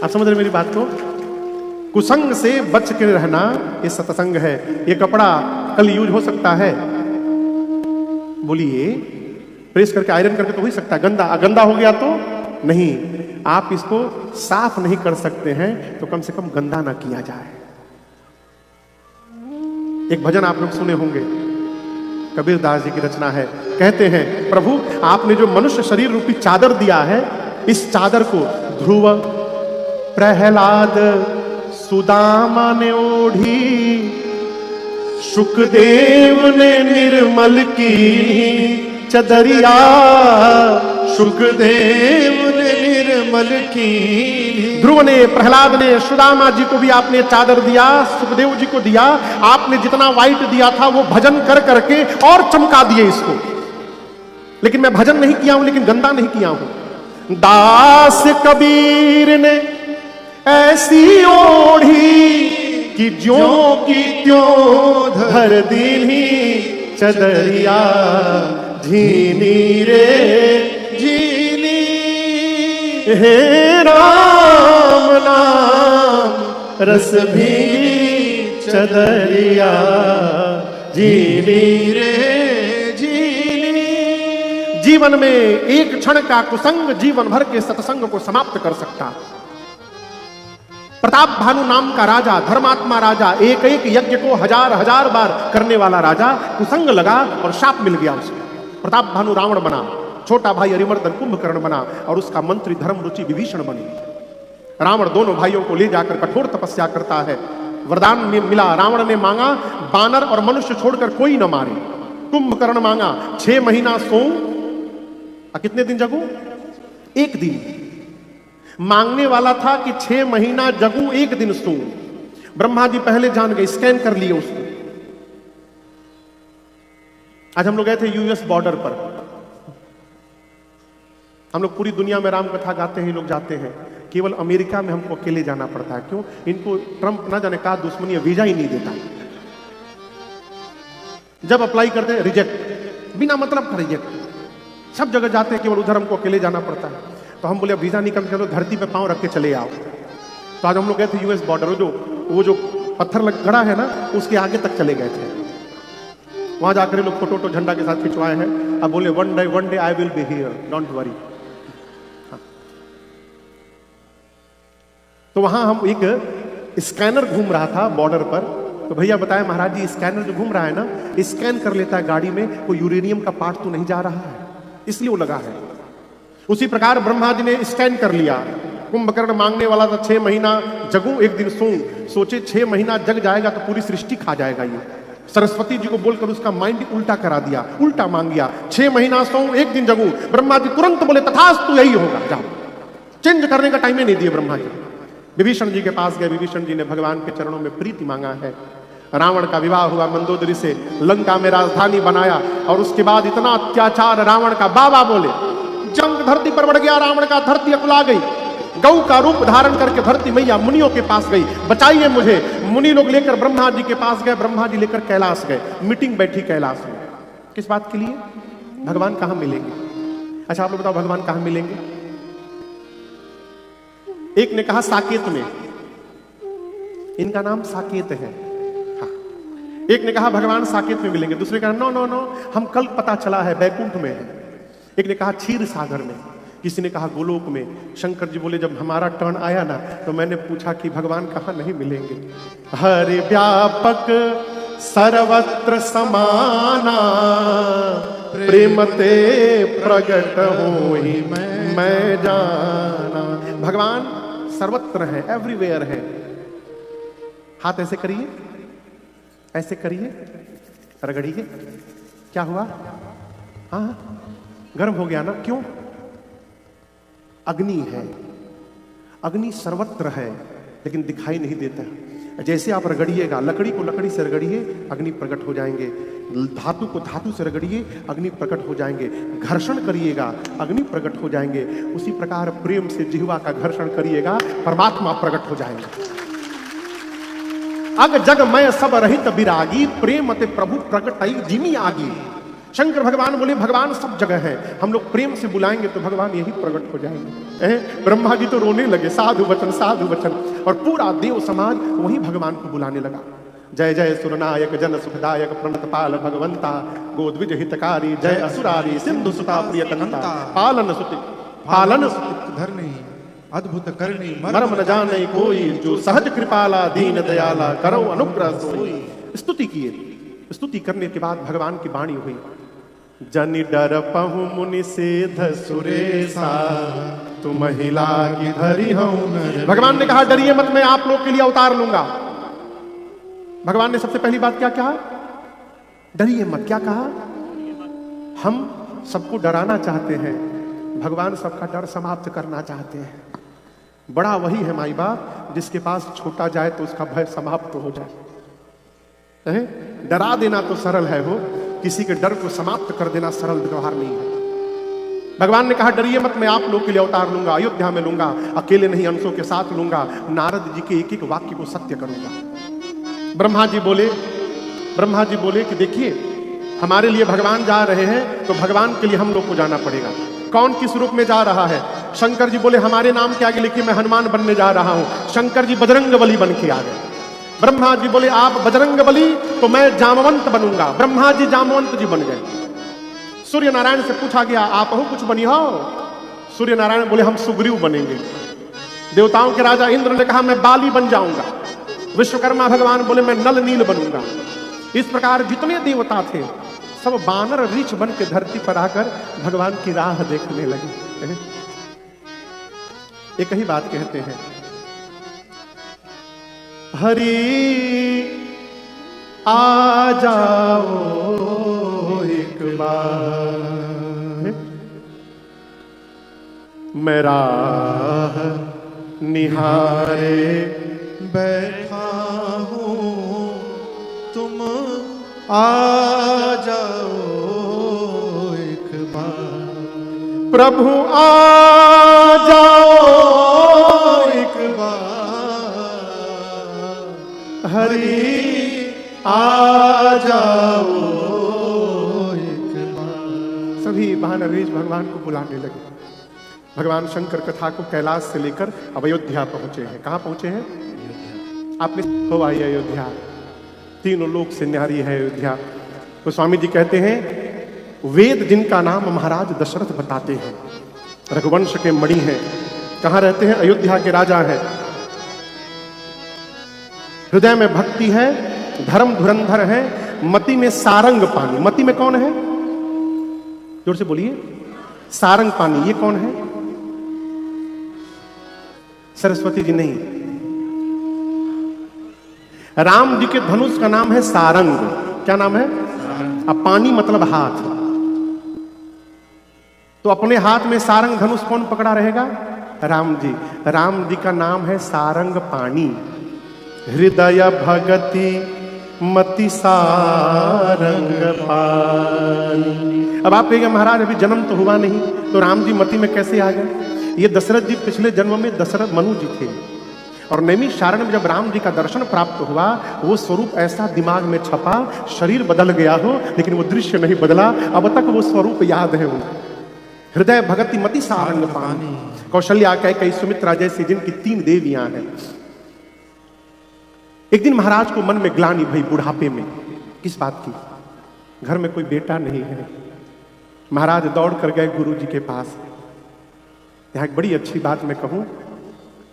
आप समझ रहे मेरी बात को? कुसंग से बच के रहना ये सत्संग है। ये कपड़ा कल यूज हो सकता है, बोलिए, प्रेस करके आयरन करके तो हो ही सकता है, गंदा हो गया तो नहीं। आप इसको साफ नहीं कर सकते हैं तो कम से कम गंदा ना किया जाए। एक भजन आप लोग सुने होंगे, कबीरदास जी की रचना है, कहते हैं प्रभु आपने जो मनुष्य शरीर रूपी चादर दिया है, इस चादर को ध्रुव प्रहलाद सुदामा ने ओढ़ी, सुखदेव ने निर्मल की चदरिया, सुखदेव ने निर्मल की। ध्रुव ने, प्रहलाद ने, सुदामा जी को भी आपने चादर दिया, सुखदेव जी को दिया। आपने जितना वाइट दिया था वो भजन कर करके और चमका दिए इसको। लेकिन मैं भजन नहीं किया हूं, लेकिन गंदा नहीं किया हूं। दास कबीर ने ऐसी ओढ़ी कि ज्यों की त्यों धर दीनी चदरिया, झीनी रे झीनी, हे राम नाम रस भी चदरिया, झीनी रे झीनी। जीवन में एक क्षण का कुसंग जीवन भर के सत्संग को समाप्त कर सकता। प्रताप भानु नाम का राजा, धर्मात्मा राजा, एक एक यज्ञ को हजार हजार बार करने वाला राजा, कुसंग लगा और शाप मिल गया उसे। प्रताप भानु रावण बना, छोटा भाई अरिमर्दन कुंभकर्ण बना और उसका मंत्री धर्म रुचि विभीषण बनी। रावण दोनों भाइयों को ले जाकर कठोर तपस्या करता है। वरदान मिला, रावण ने मांगा बानर और मनुष्य छोड़कर कोई न मारे। कुंभकर्ण मांगा 6 महीना सोऊं, कितने दिन जगूं? 1 दिन। मांगने वाला था कि 6 महीना जगूं 1 दिन सोऊं। ब्रह्मा जी पहले जान गए, स्कैन कर लिए उसको। आज हम लोग गए थे यूएस बॉर्डर पर। हम लोग पूरी दुनिया में राम कथा गाते हैं, लोग जाते हैं, केवल अमेरिका में हमको अकेले जाना पड़ता है। क्यों? इनको ट्रंप ना जाने का दुश्मनी है, वीजा ही नहीं देता। जब अप्लाई करते हैं रिजेक्ट, बिना मतलब का रिजेक्ट। सब जगह जाते हैं, केवल उधर हमको अकेले जाना पड़ता है। तो हम बोले वीजा नहीं करते, चलो धरती पे पांव रख के चले आओ। तो आज हम लोग गए थे यूएस बॉर्डर, वो जो पत्थर लग गड़ा है ना, उसके आगे तक चले गए थे। वहां जाकर लोग फोटो झंडा के साथ खिंचवाए हैं। अब बोले one day I will be here, don't worry. तो वहां हम एक स्कैनर घूम रहा था बॉर्डर पर। तो भैया बताया महाराज जी स्कैनर जो घूम रहा है ना, स्कैन कर लेता है गाड़ी में, कोई यूरेनियम का पार्ट तो नहीं जा रहा है, इसलिए वो लगा है। उसी प्रकार ब्रह्मा जी ने स्कैन कर लिया। कुंभकर्ण मांगने वाला था 6 महीना जगूं 1 दिन सोऊं। सोचे 6 महीना जग जाएगा तो पूरी सृष्टि खा जाएगा ये। सरस्वती जी को बोलकर उसका माइंड उल्टा करा दिया, उल्टा मांग गया। 6 महीना सोऊं 1 दिन जगूं। ब्रह्मा जी तुरंत बोले तथास्तु, यही होगा, जाओ। चेंज करने का टाइम ही नहीं दिए ब्रह्मा जी। विभीषण जी के पास गए। विभीषण जी ने भगवान के चरणों में प्रीति मांगा है। रावण का विवाह हुआ मंदोदरी से, लंका में राजधानी बनाया। और उसके बाद इतना अत्याचार रावण का, बाबा बोले जंग धरती पर बढ़ गया रावण का, धरती अकुला गई। गौ का रूप धारण करके धरती मैया मुनियों के पास गई, बचाइए मुझे। मुनि लोग लेकर ब्रह्मा जी के पास गए, ब्रह्मा जी लेकर कैलाश गए। मीटिंग बैठी कैलाश में, किस बात के लिए? भगवान कहां मिलेंगे। अच्छा आप लोग बताओ भगवान कहां मिलेंगे? एक ने कहा साकेत में, इनका नाम साकेत है। हाँ। एक ने कहा भगवान साकेत में मिलेंगे, दूसरे कहा नो नो नो, हम कल पता चला है बैकुंठ में है। एक ने कहा क्षीर सागर में, किसी ने कहा गोलोक में। शंकर जी बोले जब हमारा टर्न आया ना, तो मैंने पूछा कि भगवान कहां नहीं मिलेंगे। हरि व्यापक सर्वत्र समाना, प्रेमते प्रगट होई मैं जाना। भगवान सर्वत्र है, एवरीवेयर है। हाथ ऐसे करिए, ऐसे करिए, रगड़िए। क्या हुआ? हाँ गर्म हो गया ना? क्यों? अग्नि है, अग्नि सर्वत्र है लेकिन दिखाई नहीं देता। जैसे आप रगड़िएगा, लकड़ी को लकड़ी से रगड़िए, अग्नि प्रकट हो जाएंगे। धातु को धातु से रगड़िए, अग्नि प्रकट हो जाएंगे। घर्षण करिएगा, अग्नि प्रकट हो जाएंगे। उसी प्रकार प्रेम से जिह्वा का घर्षण करिएगा, परमात्मा प्रकट हो जाएंगे। अग जग मैं सब रहित विरागी, प्रेम ते प्रभु प्रगटई जिमी आगी। शंकर भगवान बोले भगवान सब जगह है, हम लोग प्रेम से बुलाएंगे तो भगवान यही प्रकट हो जाएंगे। ब्रह्मा जी तो रोने लगे, साधु वचन साधु वचन। और पूरा देव समाज वही भगवान को बुलाने लगा। जय जय सुरनायक जन सुखदायक प्रणत पाल भगवंता, गोद्विज हितकारी जय असुरारी सिंधु सुता प्रियतनता। पालन सुति धरनी अद्भुत करनी, मर्म न जाने कोई, जो सहज कृपाला दीन दयाला करो अनुग्रह सोई। स्तुति किए। स्तुति करने के बाद भगवान की वाणी हुई, जनि डर पहु मुनि सेध सुरेशा, तू महिला की धरी हूं। भगवान ने कहा डरिए मत, मैं आप लोग के लिए अवतार लूंगा। भगवान ने सबसे पहली बात क्या कहा? डरिए मत। क्या कहा? हम सबको डराना चाहते हैं, भगवान सबका डर समाप्त करना चाहते हैं। बड़ा वही है माई बाप जिसके पास छोटा जाए तो उसका भय समाप्त हो जाए। डरा देना तो सरल है, हो किसी के डर को समाप्त कर देना सरल व्यवहार नहीं है। भगवान ने कहा डरिए मत, मैं आप लोग के लिए अवतार लूंगा, अयोध्या में लूंगा, अकेले नहीं अंशों के साथ लूंगा, नारद जी के एक एक वाक्य को सत्य करूंगा। ब्रह्मा जी बोले कि देखिए हमारे लिए भगवान जा रहे हैं तो भगवान के लिए हम लोग को जाना पड़ेगा। कौन किस रूप में जा रहा है? शंकर जी बोले हमारे नाम के आगे लिखिए मैं हनुमान बनने जा रहा हूं। शंकर जी बजरंग बली बन के आ गए। ब्रह्मा जी बोले आप बजरंग बली तो मैं जामवंत बनूंगा। ब्रह्मा जी जामवंत जी बन गए। सूर्य नारायण से पूछा गया आप हो कुछ बनी हो? सूर्य नारायण बोले हम सुग्रीव बनेंगे। देवताओं के राजा इंद्र ने कहा मैं बाली बन जाऊंगा। विश्वकर्मा भगवान बोले मैं नल नील बनूंगा। इस प्रकार जितने देवता थे सब बानर रीछ बन के धरती पर आकर भगवान की राह देखने लगे। एक ही बात कहते हैं, हरि आ जाओ एक बार, मैं राह निहारे बैठा हूँ, तुम आ जाओ एक बार। प्रभु आ जाओ एक बार, हरि आ जाओ एक बार। सभी वानरेश भगवान को बुलाने लगे। भगवान शंकर कथा को कैलाश से लेकर अब अयोध्या पहुंचे हैं। कहां पहुंचे हैं? आपने हो आई अयोध्या, तीनों लोक से न्यारी है अयोध्या। तो स्वामी जी कहते हैं वेद जिनका नाम महाराज दशरथ बताते हैं, रघुवंश के मणि हैं। कहां रहते हैं? अयोध्या के राजा हैं। हृदय में भक्ति है, धर्म धुरंधर है, मति में सारंग पानी। मति में कौन है? जोर से बोलिए। सारंग पानी। ये कौन है? सरस्वती जी नहीं, राम जी के धनुष का नाम है सारंग। क्या नाम है? अब पानी मतलब हाथ, तो अपने हाथ में सारंग धनुष कौन पकड़ा रहेगा? राम जी। राम जी का नाम है सारंग पानी। हृदय भगति मति सारंग पानी। अब आप कहेंगे महाराज अभी जन्म तो हुआ नहीं, तो राम जी मति में कैसे आ गए? ये दशरथ जी पिछले जन्म में दशरथ मनु जी थे, और नैमिषारण्य में जब राम जी का दर्शन प्राप्त हुआ वो स्वरूप ऐसा दिमाग में छपा, शरीर बदल गया हो लेकिन वो दृश्य नहीं बदला, अब तक वो स्वरूप याद है उनको। हृदय भगति मति सारंग पानी। कौशल्या कैकेयी सुमित्रा जैसी जिनकी 3 देवियां हैं। एक दिन महाराज को मन में ग्लानि भई बुढ़ापे में। किस बात की? घर में कोई बेटा नहीं है। महाराज दौड़ कर गए गुरु जी के पास। यहां एक बड़ी अच्छी बात मैं कहूं,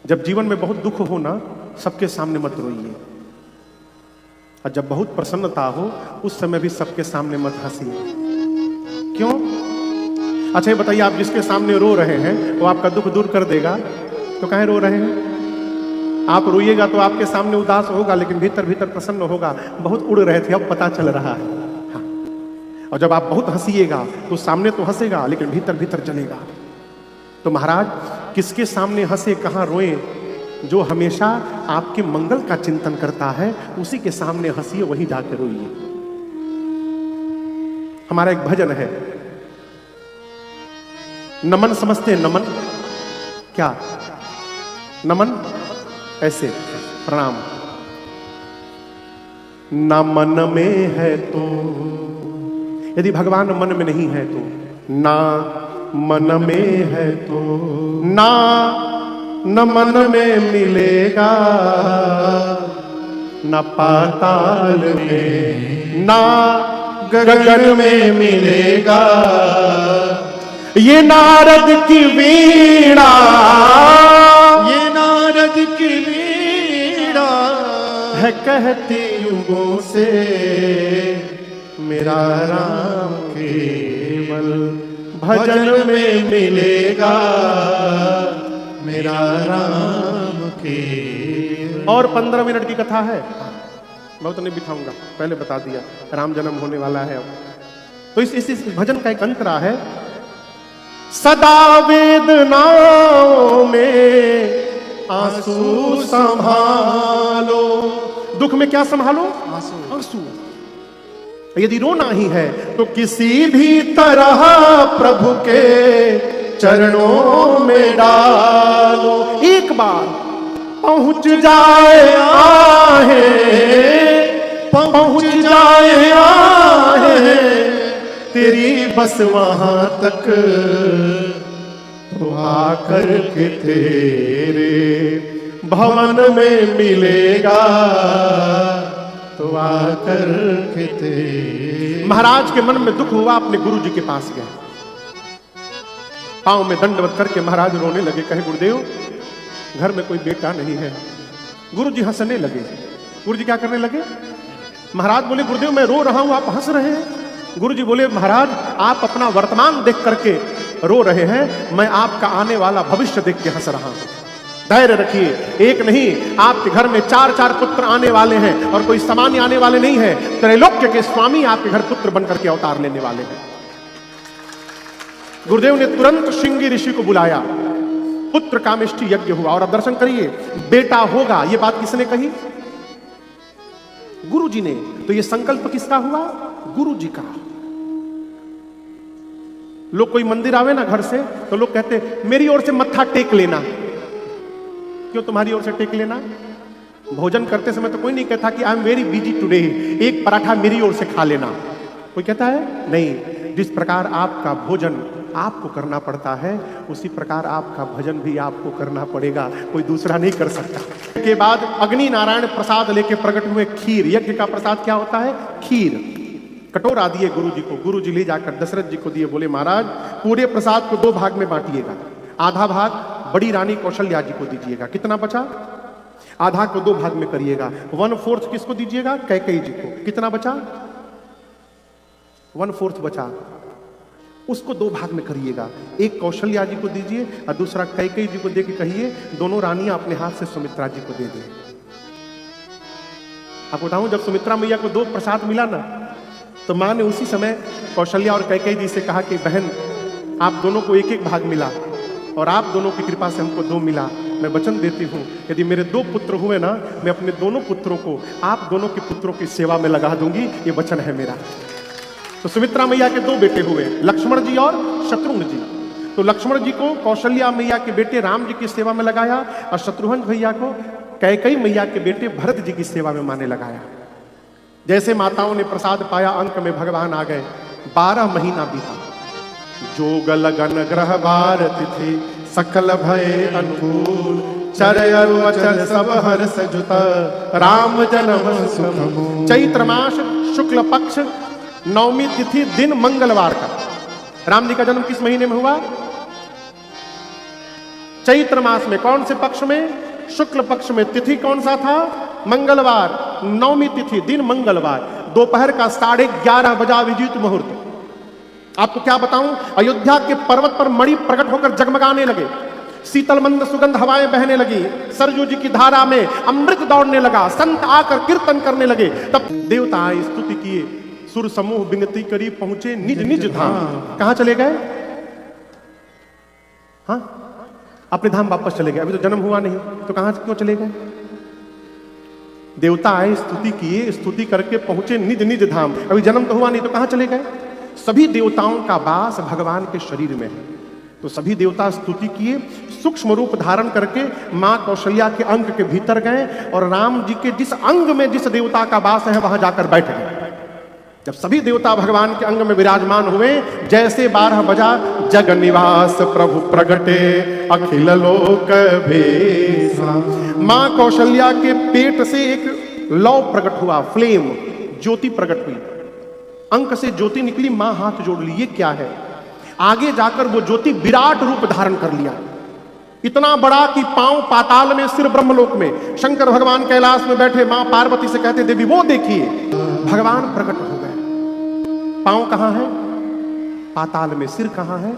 जब जीवन में बहुत दुख हो ना, सबके सामने मत रोइए, और जब बहुत प्रसन्नता हो उस समय भी सबके सामने मत हंसिए। क्यों? अच्छा ये बताइए, आप जिसके सामने रो रहे हैं वो आपका दुख दूर कर देगा, तो काहे रो रहे हैं? आप रोइएगा तो आपके सामने उदास होगा लेकिन भीतर भीतर प्रसन्न होगा। बहुत उड़ रहे थे अब पता चल रहा है। हाँ। और जब आप बहुत हंसिएगा तो सामने तो हंसेगा लेकिन भीतर भीतर जलेगा। तो महाराज किसके सामने हंसे, कहां रोए? जो हमेशा आपके मंगल का चिंतन करता है उसी के सामने हंसिए, वहीं जाकर रोइए। हमारा एक भजन है, नमन समझते हैं? नमन क्या? नमन ऐसे प्रणाम। ना मन में है तो, यदि भगवान मन में नहीं है तो, ना मन में है तो ना न मन में मिलेगा, न पाताल में ना गगन में मिलेगा। ये नारद की वीणा, ये नारद की वीणा है कहती युगों से, मेरा राम केवल भजन में मिलेगा, मेरा राम केवल। और 15 मिनट की कथा है, बहुत नहीं बिठाऊंगा, पहले बता दिया राम जन्म होने वाला है अब। तो इस भजन का एक अंतरा है, सदा वेदनाओं में आंसू संभालो। दुख में क्या संभालो? आंसू। यदि रोना ही है तो किसी भी तरह प्रभु के चरणों में डालो। एक बार पहुंच जाए आहे, पहुंच जाए आहे तेरी बस वहां तक, तो आकर के तेरे भवन में मिलेगा, तो आकर के तेरे। महाराज के मन में दुख हुआ, अपने गुरु जी के पास गए, पांव में दंडवत करके महाराज रोने लगे, कहे गुरुदेव घर में कोई बेटा नहीं है। गुरु जी हंसने लगे। गुरु जी क्या करने लगे? महाराज बोले गुरुदेव मैं रो रहा हूं, आप हंस रहे हैं। गुरु जी बोले महाराज आप अपना वर्तमान देख करके रो रहे हैं, मैं आपका आने वाला भविष्य देख के हंस रहा हूं। धैर्य रखिए, एक नहीं आपके घर में 4 पुत्र आने वाले हैं, और कोई सामान्य आने वाले नहीं है, त्रैलोक्य के स्वामी आपके घर पुत्र बनकर के अवतार लेने वाले हैं। गुरुदेव ने तुरंत श्रृंगी ऋषि को बुलाया, पुत्र कामेष्टि यज्ञ हुआ, और अब दर्शन करिए बेटा होगा। यह बात किसने कही? गुरु जी ने। तो यह संकल्प किसका हुआ? गुरु जी का। लोग कोई मंदिर आवे ना घर से तो लोग कहते मेरी ओर से मत्था टेक लेना। क्यों तुम्हारी ओर से टेक लेना? भोजन करते समय तो कोई नहीं कहता कि I am very busy today, एक पराठा मेरी ओर से खा लेना। कोई कहता है? नहीं। जिस प्रकार आपका भोजन आपको करना पड़ता है, उसी प्रकार आपका भजन भी आपको करना पड़ेगा, कोई दूसरा नहीं कर सकता। के बाद अग्नि नारायण प्रसाद लेके प्रकट हुए खीर। यज्ञ का प्रसाद क्या होता है? खीर। कटोरा दिए गुरु जी को, गुरु जी ले जाकर दशरथ जी को दिए, बोले महाराज पूरे प्रसाद को 2 भाग में बांटिएगा, आधा भाग बड़ी रानी कौशल्या जी को दीजिएगा, कितना बचा? आधा को 2 भाग में करिएगा, 1/4 किसको दीजिएगा? कैकेयी जी को, कितना बचा? 1/4 बचा, उसको 2 भाग में करिएगा, एक कौशल्या जी को दीजिए और दूसरा कैकेयी जी को दे के कहिए दोनों रानियां अपने हाथ से सुमित्रा जी को दे दें। आपको बताऊं जब सुमित्रा मैया को 2 प्रसाद मिला ना, तो मां ने उसी समय कौशल्या और कैकेयी जी से कहा कि बहन आप दोनों को 1-1 भाग मिला और आप दोनों की कृपा से हमको 2 मिला। मैं वचन देती हूँ यदि मेरे 2 पुत्र हुए ना, मैं अपने दोनों पुत्रों को आप दोनों के पुत्रों की सेवा में लगा दूंगी, ये वचन है मेरा। तो सुमित्रा मैया के 2 बेटे हुए, लक्ष्मण जी और शत्रुघ्न जी। तो लक्ष्मण जी को कौशल्या मैया के बेटे राम जी की सेवा में लगाया और शत्रुघ्न भैया को कैकेयी मैया के बेटे भरत जी की सेवा में माने लगाया। जैसे माताओं ने प्रसाद पाया, अंक में भगवान आ गए। 12 महीना बीता, जोग लगन ग्रह बार तिथि सकल भय अनुकूल, चर अरु अचर सब हर्ष जुत राम जन्म सुख। चैत्र मास शुक्ल पक्ष 9वीं तिथि दिन मंगलवार का राम जी का जन्म किस महीने में हुआ? चैत्र मास में। कौन से पक्ष में? शुक्ल पक्ष में। तिथि कौन सा था? मंगलवार। 9वीं तिथि दिन मंगलवार, दोपहर का 11:30 बजा विजित मुहूर्त। आपको क्या बताऊं, अयोध्या के पर्वत पर मणि प्रकट होकर जगमगाने लगे, शीतल मंद सुगंध हवाएं बहने लगी, सरजू जी की धारा में अमृत दौड़ने लगा, संत आकर कीर्तन करने लगे। तब देवता आए, स्तुति किए, सुर समूह विनती करी, पहुंचे निज निज धाम। कहां चले गए? हाँ, अपने धाम वापस चले गए। अभी तो जन्म हुआ नहीं, तो कहां क्यों चले गए? देवता आए, स्तुति किए, स्तुति करके पहुंचे निज निज धाम। अभी जन्म तो हुआ नहीं, तो कहां चले गए? सभी देवताओं का वास भगवान के शरीर में है, तो सभी देवता स्तुति किए, सूक्ष्म रूप धारण करके मां कौशल्या के अंग के भीतर गए और राम जी के जिस अंग में जिस देवता का वास है वहां जाकर बैठ गए। जब सभी देवता भगवान के अंग में विराजमान हुए, जैसे 12 बजा, जग निवास प्रभु प्रगटे अखिल लोक भेसा। मां कौशल्या के पेट से एक लौ प्रकट हुआ, फ्लेम, ज्योति प्रकट हुई, अंक से ज्योति निकली, मां हाथ जोड़ ली। ये क्या है? आगे जाकर वो ज्योति विराट रूप धारण कर लिया, इतना बड़ा कि पांव पाताल में, सिर ब्रह्मलोक में। शंकर भगवान कैलाश में बैठे, मां पार्वती से कहते देवी वो देखिए, भगवान प्रकट हो गए। पांव कहां है? पाताल में। सिर कहां है?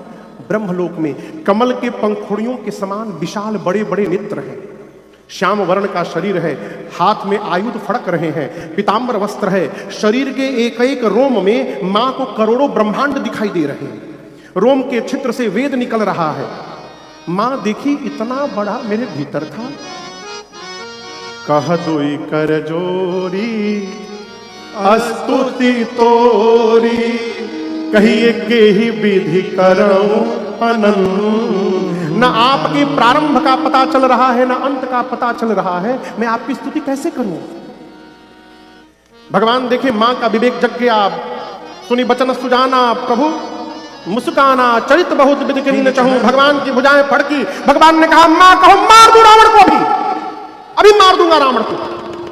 ब्रह्मलोक में। कमल के पंखुड़ियों के समान विशाल बड़े बड़े नेत्र हैं। श्याम वर्ण का शरीर है, हाथ में आयुध फड़क रहे हैं, पीताम्बर वस्त्र है। शरीर के एक एक रोम में मां को करोड़ों ब्रह्मांड दिखाई दे रहे हैं। रोम के छिद्र से वेद निकल रहा है। मां देखी इतना बड़ा मेरे भीतर था। कह दोई कर जोरी स्तुति तोरी, कहिए के ही विधि करऊं अनंत। न आपके प्रारंभ का पता चल रहा है, न अंत का पता चल रहा है, मैं आपकी स्तुति कैसे करूं? भगवान देखे मां का विवेक जग गया। सुनी बचन सुजाना प्रभु मुस्काना, चरित बहुत विधि किन्हीं चाहूं। भगवान की भुजाएं फड़की। भगवान ने कहा मां कहो मार दूं रावण को, अभी मार दूंगा रावण को।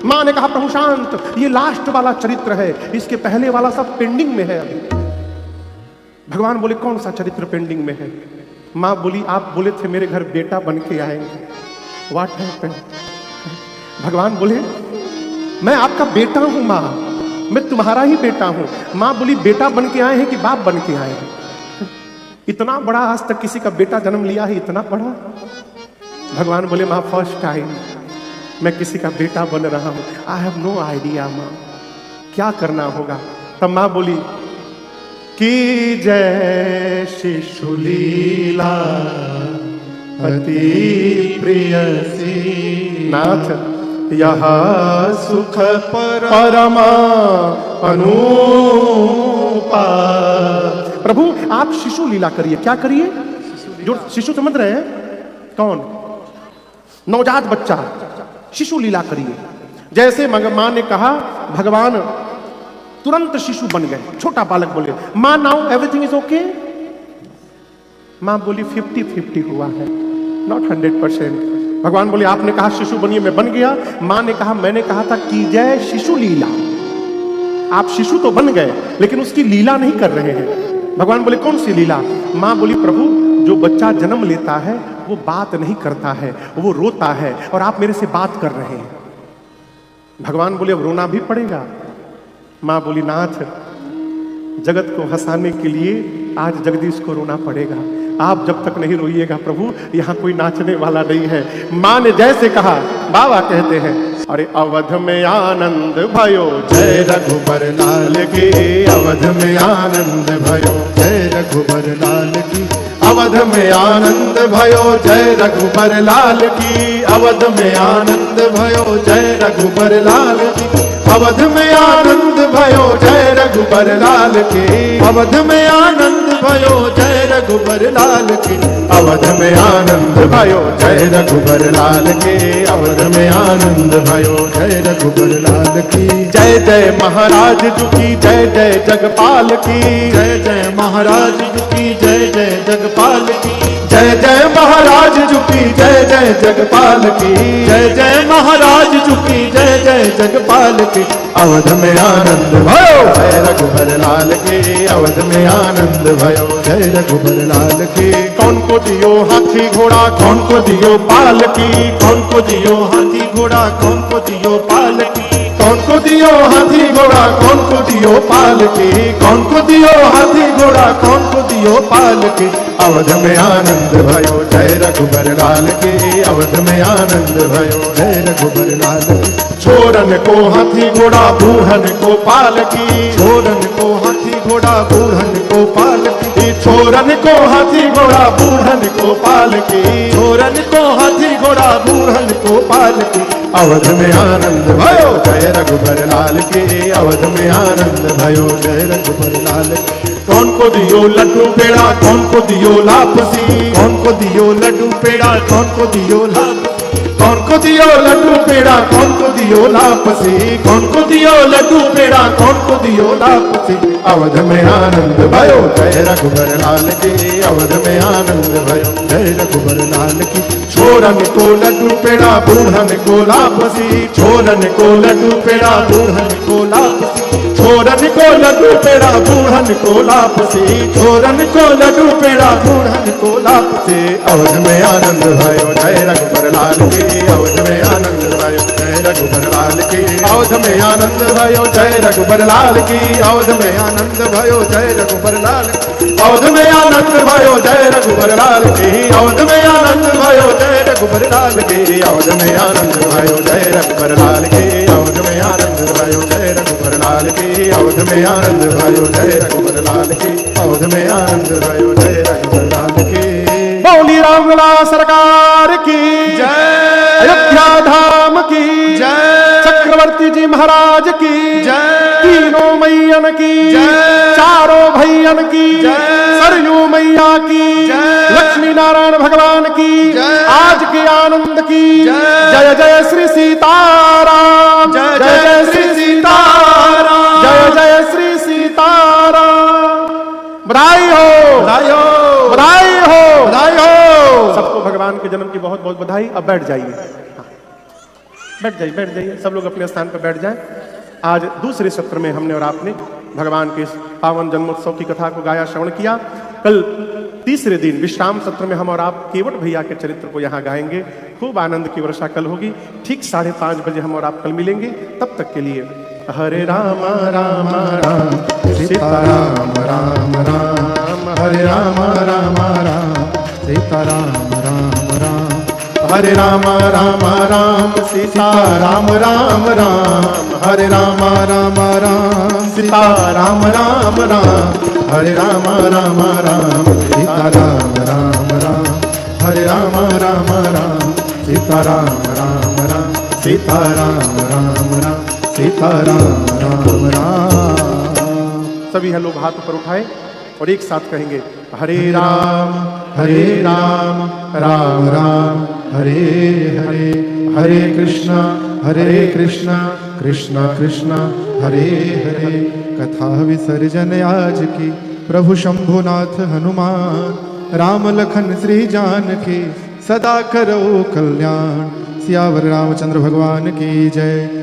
मां ने कहा प्रभु शांत, ये लास्ट वाला चरित्र है, इसके पहले वाला सब पेंडिंग में है अभी। भगवान बोले कौन सा चरित्र पेंडिंग में है? मां बोली आप बोले थे मेरे घर बेटा बन के आएंगे। What happened? भगवान बोले मैं आपका बेटा हूं मां, मैं तुम्हारा ही बेटा हूं। मां बोली बेटा बन के आए हैं कि बाप बन के आए हैं? इतना बड़ा, आज तक किसी का बेटा जन्म लिया है इतना बड़ा? भगवान बोले मां फर्स्ट टाइम मैं किसी का बेटा बन रहा हूं। आई हैव नो आइडिया मां, क्या करना होगा? तब मां बोली की जय शिशु लीला अति प्रियसी, नाथ यह सुख परमा अनुपा। प्रभु आप शिशु लीला करिए। क्या करिए? जो शिशु समझ रहे हैं कौन? नवजात बच्चा, शिशु लीला करिए। जैसे मां ने कहा भगवान तुरंत शिशु बन गए। छोटा बालक बोले मां नाउ एवरीथिंग इज ओके। मां बोली 50-50 हुआ है, नॉट 100%। भगवान बोले आपने कहा शिशु बनिए, मैं बन गया। मां ने कहा मैंने कहा था की जय शिशु लीला। आप शिशु तो बन गए लेकिन उसकी लीला नहीं कर रहे हैं। भगवान बोले कौन सी लीला? मां बोली प्रभु जो बच्चा जन्म लेता है वो बात नहीं करता है, वो रोता है और आप मेरे से बात कर रहे हैं। भगवान बोले अब रोना भी पड़ेगा। मां बोली नाथ जगत को हंसाने के लिए आज जगदीश को रोना पड़ेगा। आप जब तक नहीं रोइएगा प्रभु, यहां कोई नाचने वाला नहीं है। मां ने जैसे कहा, बाबा कहते हैं अरे अवध में आनंद भयो जय रघुबर लाल की, अवध में आनंद भयो जय रघुबर लाल की, अवध में आनंद भयो जय रघुबर लाल की, अवध में आनंद भयो जय रघुबर लाल की, अवध में आनंद भयो जय रघुबर लाल की, अवध में आनंद भयो जय रघुबर लाल की, अवध में आनंद भयो जय रघुबर लाल की, अवध में आनंद भयो जय रघुबर लाल की। जय जय महाराज जी की जय जय जगपाल की, जय जय महाराज जी की जय जय जगपाल की, जय जय महाराज जी की जय जय जगपाल की, जय जय महाराज जी की जय जय जगपाल की, अवध में आनंद भयो जय रघुबर लाल की, अवध में आनंद भयो जय रघुबर लाल की। कौन को दियो हाथी घोड़ा, कौन को दियो पाल की, कौन को दियो हाथी घोड़ा, कौन को दियो पाल की, कौन को दियो हाथी घोड़ा, कौन को दियो पाल की, कौन को दियो हाथी घोड़ा, कौन को दियो पाल की, अवध में आनंद भयो जय रघुबर लाल की, अवध में आनंद भयो जय रघुबर लाल की। छोरन को हाथी घोड़ा बूढ़न को पाल की, छोरन को हाथी घोड़ा बूढ़न को पाल की, छोरन को हाथी घोड़ा बूढ़न को पाल की, छोरन को हाथी घोड़ा बूढ़न को पाल की, अवध में आनंद भयो जय रघुबर लाल की, अवध में आनंद भयो जय रघुबर लाल की। कौन को दियो लड्डू पेड़ा, कौन को दियो लापसी, कौन को दियो लड्डू पेड़ा, कौन को दियो लापसी, कौन को दियो लड्डू पेड़ा, कौन को दियो लापसी, कौन को दियो लड्डू पेड़ा, कौन को दियो लापसी, अवध में आनंद भयो जय रघुबर लाल की, अवध में आनंद भयो जय रघुबर लाल की। छोरन को लड्डू पेड़ा बूढ़न को लापसी, छोरन को लड्डू पेड़ा बूढ़न को लापसी, छोरन को लड्डू पेड़ा बूढ़न को लापसी, छोरन को लड्डू पेड़ा बूढ़न को लापसी, अवध में आनंद भयो जय रघुबर लाल की, अवध में आनंद भयो जय जय रघुबर लाल की अवध में आनंद भयो जय रघुबर लाल की अवध में आनंद भयो जय रघुबर लाल अवध में आनंद भयो जय रघुबर लाल की अवध में आनंद भयो जय रघुबर लाल की अवध में आनंद भयो जय रघुबर लाल की अवध में आनंद भयो जय रघुबर लाल की अवध में आनंद भयो जय रघुबर लाल की अवध में आनंद भयो जय रघुबर लाल की बोली रामलला सरकार की जय अयोध्या धाम की जय चक्रवर्ती जी महाराज की जय तीनों मैयन की जय चारों भैयन की जय सरयू मैया की जय लक्ष्मी नारायण भगवान की जय आज के आनंद की जय जय जय श्री सीताराम जय जय श्री सीताराम जय जय श्री सीताराम। बधाई हो बधाई हो बधाई हो बधाई हो सबको भगवान के जन्म की बहुत बहुत बधाई। अब बैठ जाइए, हाँ, बैठ जाइए सब लोग अपने स्थान पर बैठ जाएं। आज दूसरे सत्र में हमने और आपने भगवान के इस पावन जन्मोत्सव की कथा को गाया, श्रवण किया। कल तीसरे दिन विश्राम सत्र में हम और आप केवट भैया के चरित्र को यहाँ गाएंगे। खूब आनंद की वर्षा कल होगी। ठीक 5:30 बजे हम और आप कल मिलेंगे। तब तक के लिए हरे राम राम राम सीता राम राम राम हरे राम राम राम सीता राम राम राम हरे राम राम राम सीता राम राम राम हरे राम राम राम सीता राम राम राम हरे राम राम राम सीता राम राम राम हरे राम राम राम सीता राम राम राम सीता राम राम राम सीता राम राम राम। सभी हम लोग हाथ ऊपर उठाएं और एक साथ कहेंगे हरे राम राम राम हरे हरे हरे कृष्णा कृष्णा कृष्णा हरे हरे। कथा विसर्जन आज की प्रभु शंभुनाथ हनुमान राम लखन श्री जानकी सदा करो कल्याण। सियावर रामचंद्र भगवान की जय।